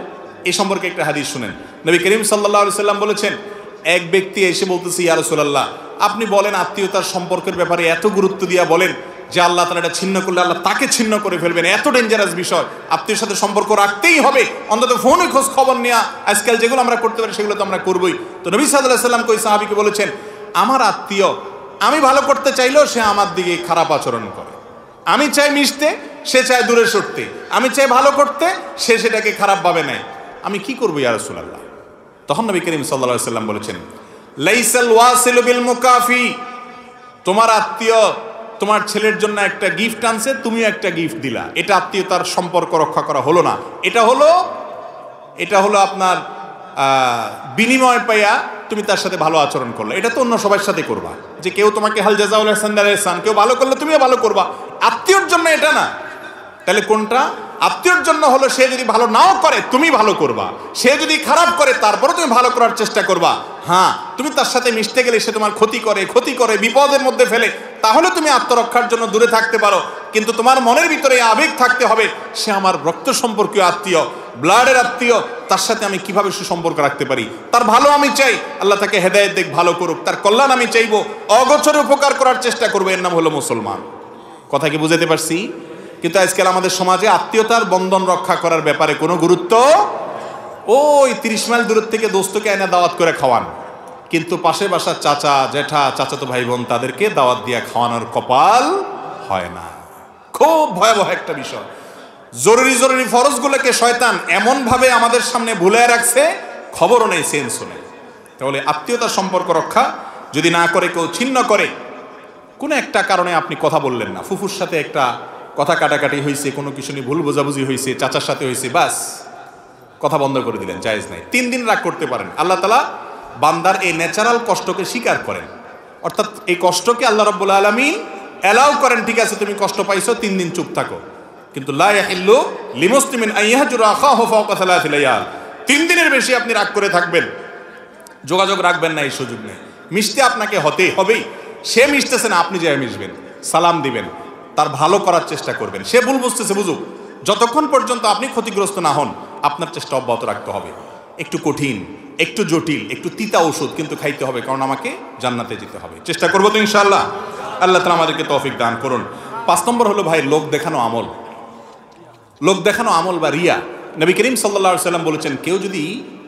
এই সম্পর্কে একটা হাদিস শুনেন। নবী করিম সাল্লাল্লাহু আলাইহি সাল্লাম বলেছেন, এক ব্যক্তি এসে বলতেছে, ইয়া রাসূলুল্লাহ, আপনি বলেন আত্মীয়তার সম্পর্কের ব্যাপারে এত গুরুত্ব দিয়া বলেন যে আল্লাহ তাআলা এটা ছিন্ন করলে আল্লাহ তাকে ছিন্ন করে ফেলবেন, এত ডেঞ্জারাস বিষয়, আত্মীয়ের সাথে সম্পর্ক রাখতেই হবে, অন্তত ফোনে খোঁজ খবর নেওয়া, আজকাল যেগুলো আমরা করতে পারি সেগুলো তো আমরা করবই। তো নবী সাল্লাল্লাহু আলাইহি সাল্লাম কই সাহাবীকে বলেছেন, আমার আত্মীয় আমি ভালো করতে চাইলেও সে আমার দিকে খারাপ আচরণ করে। আমি চাই মিশতে, সে চায় দূরে সরতে। আমি চাই ভালো করতে, সে সেটাকে খারাপ ভাবে নেয়। আমি কি করবো ইয়া রাসূলুল্লাহ? তখন নবী করিম সাল্লাল্লাহু আলাইহি সাল্লাম বলেছেন, লাইসাল ওয়াসিলু বিল মুকাফি। তোমার আত্মীয় তোমার ছেলের জন্য একটা গিফট আনছে, তুমিও একটা গিফট দিলা, এটা আত্মীয়তার সম্পর্ক রক্ষা করা হলো না। এটা হলো আপনার বিনিময় পাইয়া তুমি তার সাথে ভালো আচরণ করলে। এটা তো অন্য সবার সাথে করবা, যে কেউ তোমাকে হাল জাযাউল ইহসান বিল ইহসান, কেউ ভালো করলে তুমিও ভালো করবা। আত্মীয়র জন্য এটা না। তাহলে কোনটা? আত্মীয়র জন্য হলো সে যদি ভালো নাও করে তুমি ভালো করবা, সে যদি খারাপ করে তারপরে তুমি ভালো করার চেষ্টা করবা। হ্যাঁ, তুমি তার সাথে মিশতে গেলে সে তোমার ক্ষতি করে বিপদের মধ্যে ফেলে, তাহলে তুমি আত্মরক্ষার জন্য দূরে থাকতে পারো। কিন্তু তোমার মনের ভিতরে আবেগ থাকতে হবে, সে আমার রক্ত সম্পর্কীয় আত্মীয়, ব্লাডের আত্মীয়, তার সাথে আমি কিভাবে সুসম্পর্ক রাখতে পারি, তার ভালো আমি চাই, আল্লাহ তাকে হেদায়েত দেখ, ভালো করুক, তার কল্যাণ আমি চাইবো, অগোচরে উপকার করার চেষ্টা করবো। এর নাম হলো মুসলমান। কথা কি বুঝাতে পারছি? কিন্তু আজকাল আমাদের সমাজে আত্মীয়তার বন্ধন রক্ষা করার ব্যাপারে কোনো গুরুত্ব, ওই 30 মাইল দূর থেকে দোস্তকে এনে দাওয়াত করে খাওয়ান, কিন্তু পাশে বাসার চাচা জেঠা চাচাতো ভাই বোন তাদেরকে দাওয়াত দিয়ে খাওয়ানোর কপাল হয় না। খুব ভয়াবহ একটা বিষয়। জরুরি ফরজগুলোকে শয়তান এমন ভাবে আমাদের সামনে ভুলে রাখছে, খবরও নেই, সেন্সও নেই। তাহলে আত্মীয়তার সম্পর্ক রক্ষা যদি না করে, কেউ ছিন্ন করে, কোনো একটা কারণে আপনি কথা বললেন না, ফুফুর সাথে একটা কথা কাটাকাটি হয়েছে, কোনো কিছু নিয়ে ভুল বোঝাবুঝি হয়েছে, চাচার সাথে হয়েছে, বাস কথা বন্ধ করে দিলেন, জায়েজ নাই। 3 দিন রাগ করতে পারেন। আল্লাহ তাআলা বান্দার এই ন্যাচারাল কষ্টকে স্বীকার করেন, অর্থাৎ এই কষ্টকে আল্লাহ রাব্বুল আলামিন অ্যালাউ করেন। ঠিক আছে, তুমি কষ্ট পাইছো, 3 দিন চুপ থাকো। কিন্তু লা ইয়াহিল্লু লিমুসলিমিন আইয়াহজুরা আখাহু ফাওকা 3 লায়াল। 3 দিনের বেশি আপনি রাগ করে থাকবেন, যোগাযোগ রাখবেন না, এই সুযোগ নেই। মিশতে আপনাকে হবেই। সে মিশতেছে না, আপনি যাই মিশবেন, সালাম দিবেন, তার ভালো করার চেষ্টা করবেন। সে ভুল বুঝতেছে, বুঝুক, যতক্ষণ পর্যন্ত আপনি ক্ষতিগ্রস্ত না হন আপনার চেষ্টা অব্যাহত রাখতে হবে। একটু কঠিন, একটু জটিল, একটু তিতা ওষুধ, কিন্তু খাইতে হবে, কারণ আমাকে জান্নাতে যেতে হবে। চেষ্টা করবো তো ইনশাআল্লাহ। আল্লাহ তাআলা আমাদেরকে তৌফিক দান করুন। 5 নম্বর হলো ভাই, লোক দেখানো আমল। লোক দেখানো আমল বা রিয়া। নবী করিম সাল্লাল্লাহু আলাইহি সাল্লাম বলেছেন, কেউ যদি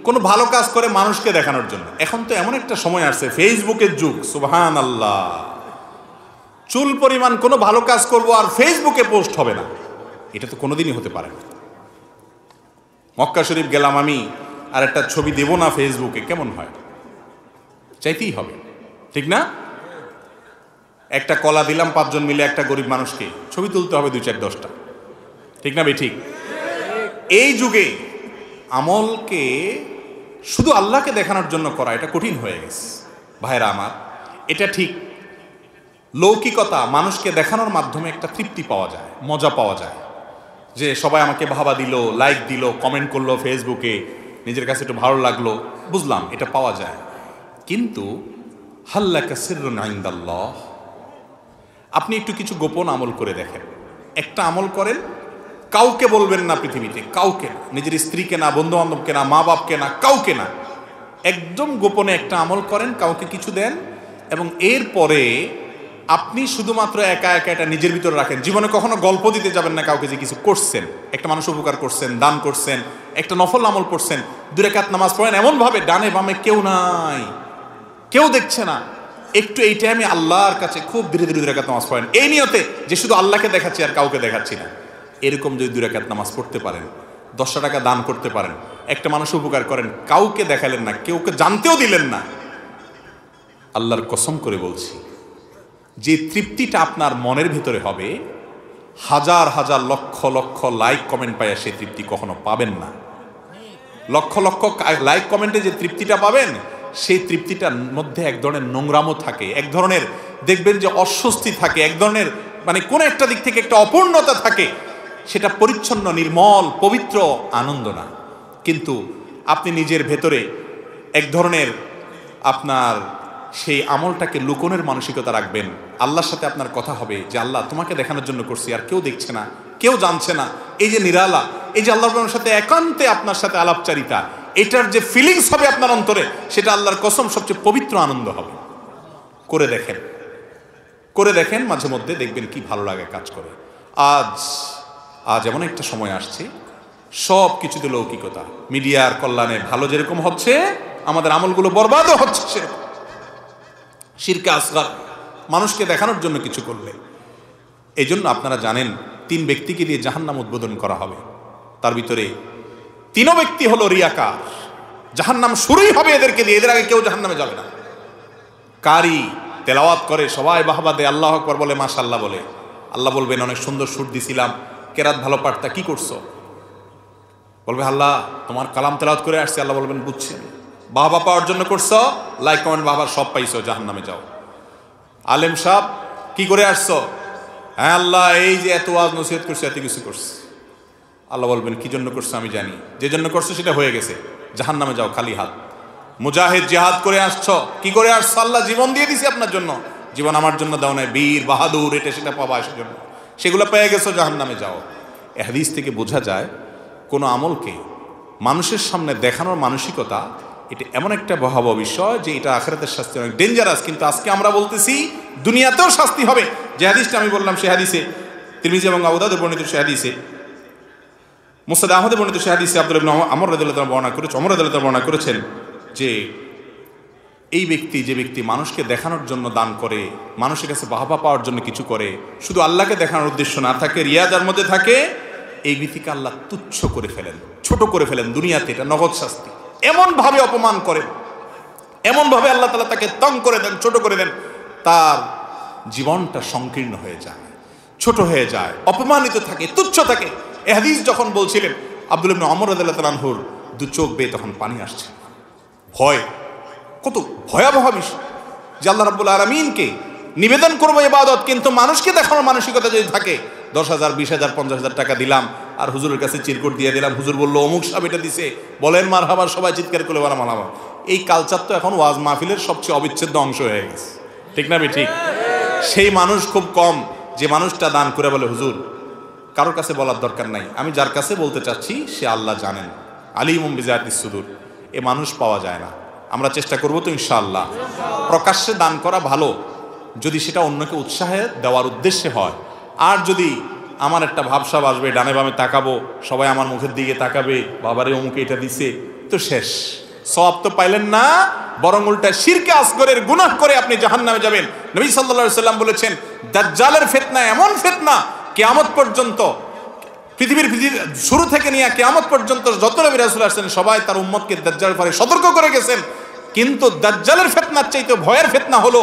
কোনো ভালো কাজ করে মানুষকে দেখানোর জন্য, এখন তো এমন একটা সময় আসছে, ফেসবুকের যুগ, সুবহানাল্লাহ, চুল পরিমাণ কোনো ভালো কাজ করবো আর ফেসবুকে পোস্ট হবে না, এটা তো কোনোদিনই হতে পারে না। মক্কা শরীফ গেলাম আমি, আর একটা ছবি দেব না ফেসবুকে, কেমন হয়? চাইতেই হবে, ঠিক না? একটা কলা দিলাম 5 জন মিলে একটা গরিব মানুষকে, ছবি তুলতে হবে 2-4-10টা, ঠিক না ভাই? ঠিক। এই যুগে আমলকে শুধু আল্লাহকে দেখানোর জন্য করা, এটা কঠিন হয়ে গেছে ভাইরা আমার। এটা ঠিক, লৌকিকতা মানুষকে দেখানোর মাধ্যমে একটা তৃপ্তি পাওয়া যায়, মজা পাওয়া যায়, যে সবাই আমাকে ভাবা দিল, লাইক দিল, কমেন্ট করলো ফেসবুকে, নিজের কাছে একটু ভালো লাগলো, বুঝলাম, এটা পাওয়া যায়। কিন্তু হাল্লাকা সিররুন ইনদাল্লাহ, আপনি একটু কিছু গোপন আমল করে দেখেন। একটা আমল করেন, কাউকে বলবেন না, পৃথিবীতে কাউকে না, নিজের স্ত্রীকে না, বন্ধু বান্ধবকে না, মা বাপকে না, কাউকে না, একদম গোপনে একটা আমল করেন, কাউকে কিছু দেন, এবং এরপরে আপনি শুধুমাত্র একা এটা নিজের ভিতরে রাখেন। জীবনে কখনো গল্প দিতে যাবেন না কাউকে যে কিছু করছেন, একটা মানুষ উপকার করছেন, দান করছেন, একটা নফল আমল করছেন, 2 রাকাত নামাজ পড়েন, এমনভাবে ডানে বামে কেউ নাই, কেউ দেখছে না, একটু এই টাইমে আল্লাহর কাছে খুব ধীরে ধীরে 2 রাকাত নামাজ পড়েন, এই নিয়তে যে শুধু আল্লাহকে দেখাচ্ছি আর কাউকে দেখাচ্ছি না। এরকম যদি 2 রাকাত নামাজ পড়তে পারেন, 10 টাকা দান করতে পারেন, একটা মানুষ উপকার করেন, কাউকে দেখালেন না, কেউকে জানতেও দিলেন না, আল্লাহর কসম করে বলছি যে তৃপ্তিটা আপনার মনের ভিতরে হবে, হাজার হাজার লক্ষ লক্ষ লাইক কমেন্ট পাইয়া সেই তৃপ্তি কখনো পাবেন না। লক্ষ লক্ষ লাইক কমেন্টে যে তৃপ্তিটা পাবেন, সেই তৃপ্তিটার মধ্যে এক ধরনের নোংরামও থাকে, এক ধরনের দেখবেন যে অস্বস্তি থাকে, এক ধরনের মানে কোনো একটা দিক থেকে একটা অপূর্ণতা থাকে। সেটা পরিচ্ছন্ন, নির্মল, পবিত্র আনন্দ না। কিন্তু আপনি নিজের ভেতরে এক ধরনের আপনার সেই আমলটাকে লুকোনের মানসিকতা রাখবেন। আল্লাহর সাথে আপনার কথা হবে যে আল্লাহ তোমাকে দেখানোর জন্য করছি, আর কেউ দেখছে না, কেউ জানছে না। এই যে নিরালা, এই যে আল্লাহর সাথে একান্তে আপনার সাথে আলাপচারিতা, এটার যে ফিলিংস হবে আপনার অন্তরে, সেটা আল্লাহর কসম সবচেয়ে পবিত্র আনন্দ হবে। করে দেখেন, করে দেখেন, মাঝে মধ্যে দেখবেন কি ভালো লাগে কাজ করে। আজ এমন একটা সময় আসছে, সব কিছুতে লৌকিকতা, মিডিয়ার কল্যাণে ভালো যেরকম হচ্ছে, আমাদের আমলগুলো বরবাদও হচ্ছে সেরকম। শিরকে আসগার, মানুষকে দেখানোর জন্য কিছু করলে। এই জন্য আপনারা জানেন 3 ব্যক্তিকে দিয়ে জাহান্নাম উদ্বোধন করা হবে। তার ভিতরে 3 ব্যক্তি হলো রিয়াকার। জাহান্নাম শুরুই হবে এদেরকে দিয়ে, এদের আগে কেউ জাহান্নামে যাবে না। কারি তেলাওয়াত করে, সবাই বাহবা দেয়, আল্লাহু আকবার বলে, মাশাআল্লাহ বলে। আল্লাহ বলবেন অনেক সুন্দর সুর দিছিলাম, কেরাত ভালো পারতা, কি করছো? বলবে আল্লাহ তোমার কালাম তেলাওয়াত করে আসছে। আল্লাহ বলবেন বুঝছেন, বাহবা পাওয়ার জন্য করছো, লাইক কমেন্ট বাহবার সব পাইছো, জাহান্নামে যাও। আলেম সাহেব কি করে আসছো? হ্যাঁ আল্লাহ এই যে এত ওয়াজ নসিহত করছে, এত কিছু করছে। আল্লাহ বলবেন কি জন্য করছো আমি জানি, যে জন্য করছো সেটা হয়ে গেছে, জাহান্নামে যাও খালি হাত। মুজাহিদ জিহাদ করে আসছো, কি করে আসছো? আল্লাহ জীবন দিয়ে দিছি আপনার জন্য, জীবন আমার জন্য দাও নাই, বীর বাহাদুর এটা সেটা পাবা, সেজন্য সেগুলো পেয়ে গেছো, জাহান্নামে যাও। এই হাদিস থেকে বোঝা যায় কোনো আমলকে মানুষের সামনে দেখানোর মানসিকতা, এটা এমন একটা ভয়াবহ বিষয় যে এটা আখিরাতের শাস্তি অনেক ডেঞ্জারাস। কিন্তু আজকে আমরা বলতেছি দুনিয়াতেও শাস্তি হবে। যে হাদিসটা আমি বললাম, সে হাদিসে তিরমিজি এবং আবু দাউদে বর্ণিত, সে হাদিসে মুসনাদ আহমদে বর্ণিত, সে হাদিসে আব্দুল্লাহ ইবনে আমর রাদিয়াল্লাহু তাআলা বর্ণনা করেছেন, ওমর রাদিয়াল্লাহু তাআলা বর্ণনা করেছেন যে এই ব্যক্তি, যে ব্যক্তি মানুষকে দেখানোর জন্য দান করে, মানুষের কাছে বাহবা পাওয়ার জন্য কিছু করে, শুধু আল্লাহকে দেখানোর উদ্দেশ্য না থাকে, রিয়াজার মধ্যে থাকে, এই ব্যক্তিকে আল্লাহ তুচ্ছ করে ফেলেন, ছোট করে ফেলেন দুনিয়াতে। এটা নগদ শাস্তি। এমনভাবে অপমান করেন, এমনভাবে আল্লাহ তাআলা তাকে তং করে দেন, ছোট করে দেন, তার জীবনটা সংকীর্ণ হয়ে যায়, ছোট হয়ে যায়, অপমানিত থাকে, তুচ্ছ থাকে। এই হাদিস যখন বলছিলেন, আব্দুল্লাহ ইবনে আমর রাদিয়াল্লাহু তাআলা আনহুর 2 চোখ বেয়ে তখন পানি আসছে। ভয়, কত ভয়াবহ বিষয় যে আল্লাহ রাব্বুল আলামিনকে নিবেদন করবো ইবাদত, কিন্তু মানুষকে দেখানোর মানসিকতা যদি থাকে, 10,000 20,000 50,000 টাকা দিলাম আর হুজুরের কাছে চিরকুট দিয়ে দিলাম, হুজুর বললো অমুক সাহেব এটা দিছে, বলেন মারহাবা, সবাই চিৎকার করে বলা মারহাবা। এই কালচার তো এখন ওয়াজ মাহফিলের সবচেয়ে অবিচ্ছেদ্য অংশ হয়ে গেছে, ঠিক না? ঠিক। সেই মানুষ খুব কম যে মানুষটা দান করে বলে হুজুর কারোর কাছে বলার দরকার নাই, আমি যার কাছে বলতে চাচ্ছি সে আল্লাহ জানেন, আলিমুম বিযাতিস সুদূর। এ মানুষ পাওয়া যায় না। আমরা চেষ্টা করবো তো ইনশাআল্লাহ। প্রকাশ্যে দান করা ভালো যদি সেটা অন্যকে উৎসাহে দেওয়ার উদ্দেশ্যে হয়। আর যদি আমার একটা ভাবসাব আসবে, ডানে বামে তাকাবো, সবাই আমার মুখের দিকে তাকাবে, বাবারে অমুকে এটা দিছে, তো শেষ, সওয়াব তো পাইলেন না, বরং উল্টা শিরকে আসগরের গুনাহ করে আপনি জাহান্নামে যাবেন। নবী সাল্লাল্লাহু আলাইহি সাল্লাম বলেছেন, দাজ্জালের ফিতনা এমন ফিতনা, কিয়ামত পর্যন্ত, পৃথিবীর শুরু থেকে নিয়ে কিয়ামত পর্যন্ত যত নবী রাসূল আসছেন সবাই তার উম্মতকে দাজ্জালের ব্যাপারে সতর্ক করে গেছেন। কিন্তু দাজ্জালের ফিতনার চাইতে ভয়ের ফিতনা হলো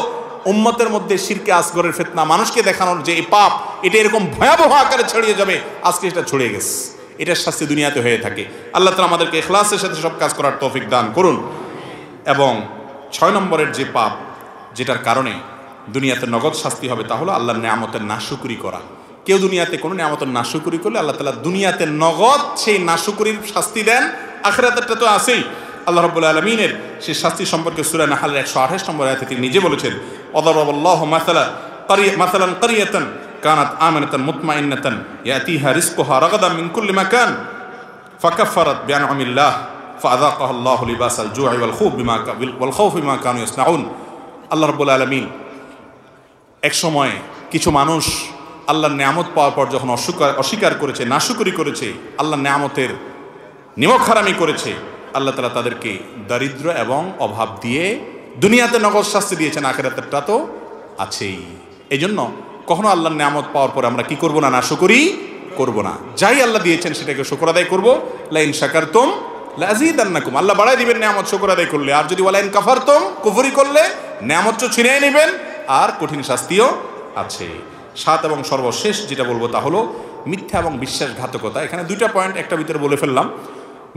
উম্মতের মধ্যে শিরকে আসগরের ফিতনা। মানুষকে দেখানোর যে এই পাপ, এটা এরকম ভয়াবহ আকারে ছড়িয়ে যাবে, আজকে এটা ছড়িয়ে গেছে। এটার শাস্তি দুনিয়াতে হয়ে থাকে। আল্লাহ তাআলা আমাদেরকে ইখলাসের সাথে সব কাজ করার তৌফিক দান করুন। এবং 6 নম্বরের যে পাপ, যেটার কারণে দুনিয়াতে নগদ শাস্তি হবে, তা হলো আল্লাহর নিয়ামতের নাশুকরি করা। কেউ দুনিয়াতে কোনো নিয়ামতের নাশুকরি করলে আল্লাহ তাআলা দুনিয়াতে নগদ সেই নাশুকরির শাস্তি দেন, আখিরাতেরটা তো আছেই। আল্লাহ রাব্বুল আলামিনের সেই শাস্তি সম্পর্কে সূরা নাহলের 128 নম্বর আয়াতে তিনি নিজে বলেছেন, ওয়াদারাবাল্লাহু মাসালান কারিয়াতান কানাত আমানাতান মুতমাইন্নাতান ইয়াতিহা রিজকুহা রাগাদান মিন কুল্লি মাকান ফাকাফারাত বিআনআমিল্লাহ ফাযাকাহা আল্লাহু লিবাসাল জু'i ওয়াল খাউফি বিমা কানু ইয়াসনাউন। আল্লাহ রাব্বুল আলামিন এক সময় কিছু মানুষ আল্লাহর নিয়ামত পাওয়ার পর যখন অস্বীকার করেছে, নাশুকরি করেছে, আল্লাহর নিয়ামতের নিমকহারামি করেছে, আল্লাহ তাআলা তাদেরকে দারিদ্র এবং অভাব দিয়ে দুনিয়াতে নগদ শাস্তি দিয়েছেন, আখিরাতেরটা তো আছেই। এই জন্য কখনো আল্লাহর নিয়ামত পাওয়ার পর আমরা কি করব না? নাশুকরি করব না। যাই আল্লাহ দিয়েছেন সেটাকে শুকর আদায় করবো। লাইন শাকারতুম লাযীদান্নাকুম, আল্লাহ বাড়াই দিবেন নিয়ামত শুকর আদায় করলে। আর যদি ওয়ালাইন কাফারতুম, কুফরি করলে নিয়ামত ছিনিয়ে নেবেন আর কঠিন শাস্তিও আছে। 7 এবং সর্বশেষ যেটা বলবো তা হলো মিথ্যা এবং বিশ্বাসঘাতকতা। এখানে 2টা পয়েন্ট একটা ভিতরে বলে ফেললাম।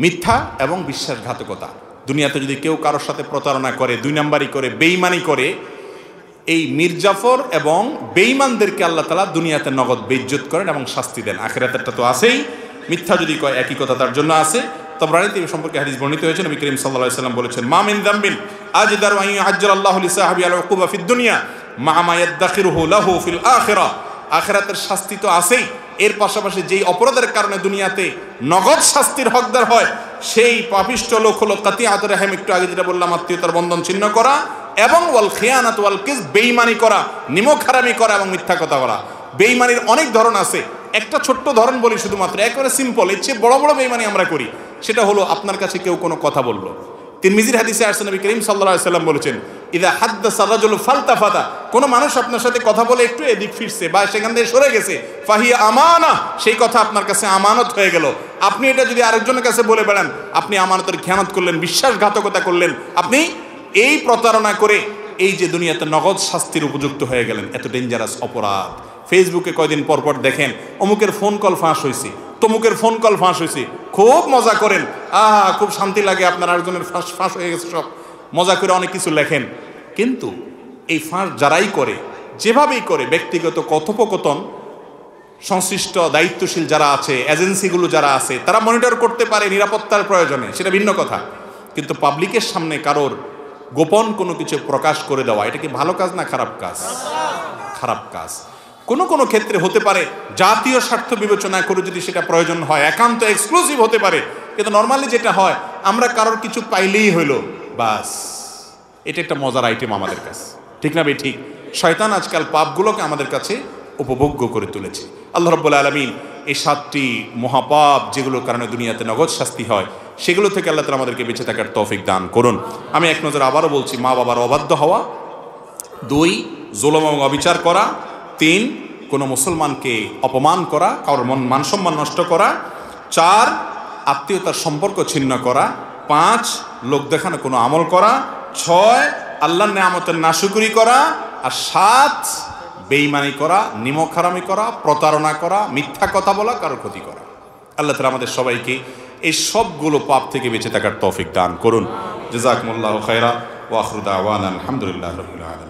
মিথ্যা এবং বিশ্বাসঘাতকতা। দুনিয়াতে যদি কেউ কারোর সাথে প্রতারণা করে, 2 নাম্বারি করে, বেঈমানি করে, এই মির্জাফর এবং বেঈমানদেরকে আল্লাহ তাআলা দুনিয়াতে নগদ বেইজ্জত করেন এবং শাস্তি দেন। আখিরাতেরটা তো আছেই, মিথ্যা যদি কয় একই কথা তার জন্য আছে। তাবরানীতে এই সম্পর্কে হাদিস বর্ণিত হয়েছে। নবী করিম সাল্লাল্লাহু আলাইহি ওয়াসাল্লাম বলেছেন, মা মিন যামবিন আজদারু আন ইউআজ্জালাল্লাহু লিসাহিবি আল উকুবা ফিদ দুনিয়া মা মা ইয়াদখিরুহু লাহু ফিল আখিরাহ। আখিরাতের শাস্তি তো আছেই, এর পাশাপাশি যেই অপরাধের কারণে দুনিয়াতে নগদ শাস্তির হকদার হয় সেই পাপিষ্ঠ লোক হলো কাতিআতুর রাহিম, একটু আগে যেটা বললাম আত্মীয়তার বন্ধন ছিন্ন করা, এবং ওয়াল খিয়ানাত ওয়াল কিযব, বেঈমানি করা, নিমক হারামি করা এবং মিথ্যা কথা বলা। বেঈমানির অনেক ধরন আছে, একটা ছোট্ট ধরন বলি শুধুমাত্র, একেবারে সিম্পল। এর চেয়ে বড় বড় বেঈমানি আমরা করি। সেটা হলো আপনার কাছে কেউ কোনো কথা বললো, তিরমিজির হাদিসে আসছে নবী করিম সাল্লাল্লাহু আলাইহি ওয়াসাল্লাম বলেছেন, ইযা হাদ্দাসা রাজুলু ফালতাফাতা, কোন মানুষ আপনার সাথে কথা বলে একটু এদিক ফিরছে বা সেখান থেকে সরে গেছে, ফাহিয়া আমানা, সেই কথা আপনার কাছে আমানত হয়ে গেল। আপনি এটা যদি আরেকজনের কাছে বলে বেড়ান, আপনি আমানতের খেয়ানত করলেন, বিশ্বাসঘাতকতা করলেন, আপনি এই প্রতারণা করে এই যে দুনিয়াতে নগদ শাস্তির উপযুক্ত হয়ে গেলেন। এত ডেঞ্জারাস অপরাধ। ফেসবুকে কয়দিন পর পর দেখেন অমুকের ফোন কল ফাঁস হয়েছে, তমুকের ফোন কল ফাঁস হয়েছে, খুব মজা করেন, খুব শান্তি লাগে, আপনার আরেকজনের ফাঁস হয়ে গেছে, সব মজা করে অনেক কিছু লেখেন। কিন্তু এই ফাঁস যারাই করে, যেভাবেই করে, ব্যক্তিগত কথোপকথন সংশ্লিষ্ট দায়িত্বশীল যারা আছে, এজেন্সিগুলো যারা আছে, তারা মনিটর করতে পারে নিরাপত্তার প্রয়োজনে, সেটা ভিন্ন কথা। কিন্তু পাবলিকের সামনে কারোর গোপন কোনো কিছু প্রকাশ করে দেওয়া, এটা কি ভালো কাজ না খারাপ কাজ? খারাপ কাজ। কোনো কোনো ক্ষেত্রে হতে পারে জাতীয় স্বার্থ বিবেচনা করে যদি সেটা প্রয়োজন হয়, একান্ত এক্সক্লুসিভ হতে পারে। কিন্তু নর্মালি যেটা হয়, আমরা কারোর কিছু পাইলেই হইলো বাস, এটা একটা মজার আইটেম আমাদের কাছে, ঠিক না ভাই? ঠিক। শয়তান আজকাল পাপগুলোকে আমাদের কাছে উপভোগ্য করে তুলেছে। আল্লাহ রাব্বুল আলামিন এই 7টি মহাপাপ যেগুলোর কারণে দুনিয়াতে নগদ শাস্তি হয়, সেগুলো থেকে আল্লাহ তাআলা আমাদেরকে বেঁচে থাকার তৌফিক দান করুন। আমি এক নজর আবারও বলছি, মা বাবার অবাধ্য হওয়া, 2 জুলুম এবং অবিচার করা, 3 কোনো মুসলমানকে অপমান করা, কারোর মান সম্মান নষ্ট করা, 4 আত্মীয়তার সম্পর্ক ছিন্ন করা, 5 লোক দেখানো কোনো আমল করা, 6 আল্লাহর নেয়ামতের নাশুকরি করা, আর 7 বেঈমানি করা, নিমক হারামি করা, প্রতারণা করা, মিথ্যা কথা বলা, কারোর ক্ষতি করা। আল্লাহ তাআলা আমাদের সবাইকে এই সবগুলো পাপ থেকে বেঁচে থাকার তৌফিক দান করুন। জাযাকুমুল্লাহু খায়রা ওয়া আখিরু দাওয়ানা আলহামদুলিল্লাহি রাব্বিল আলামিন।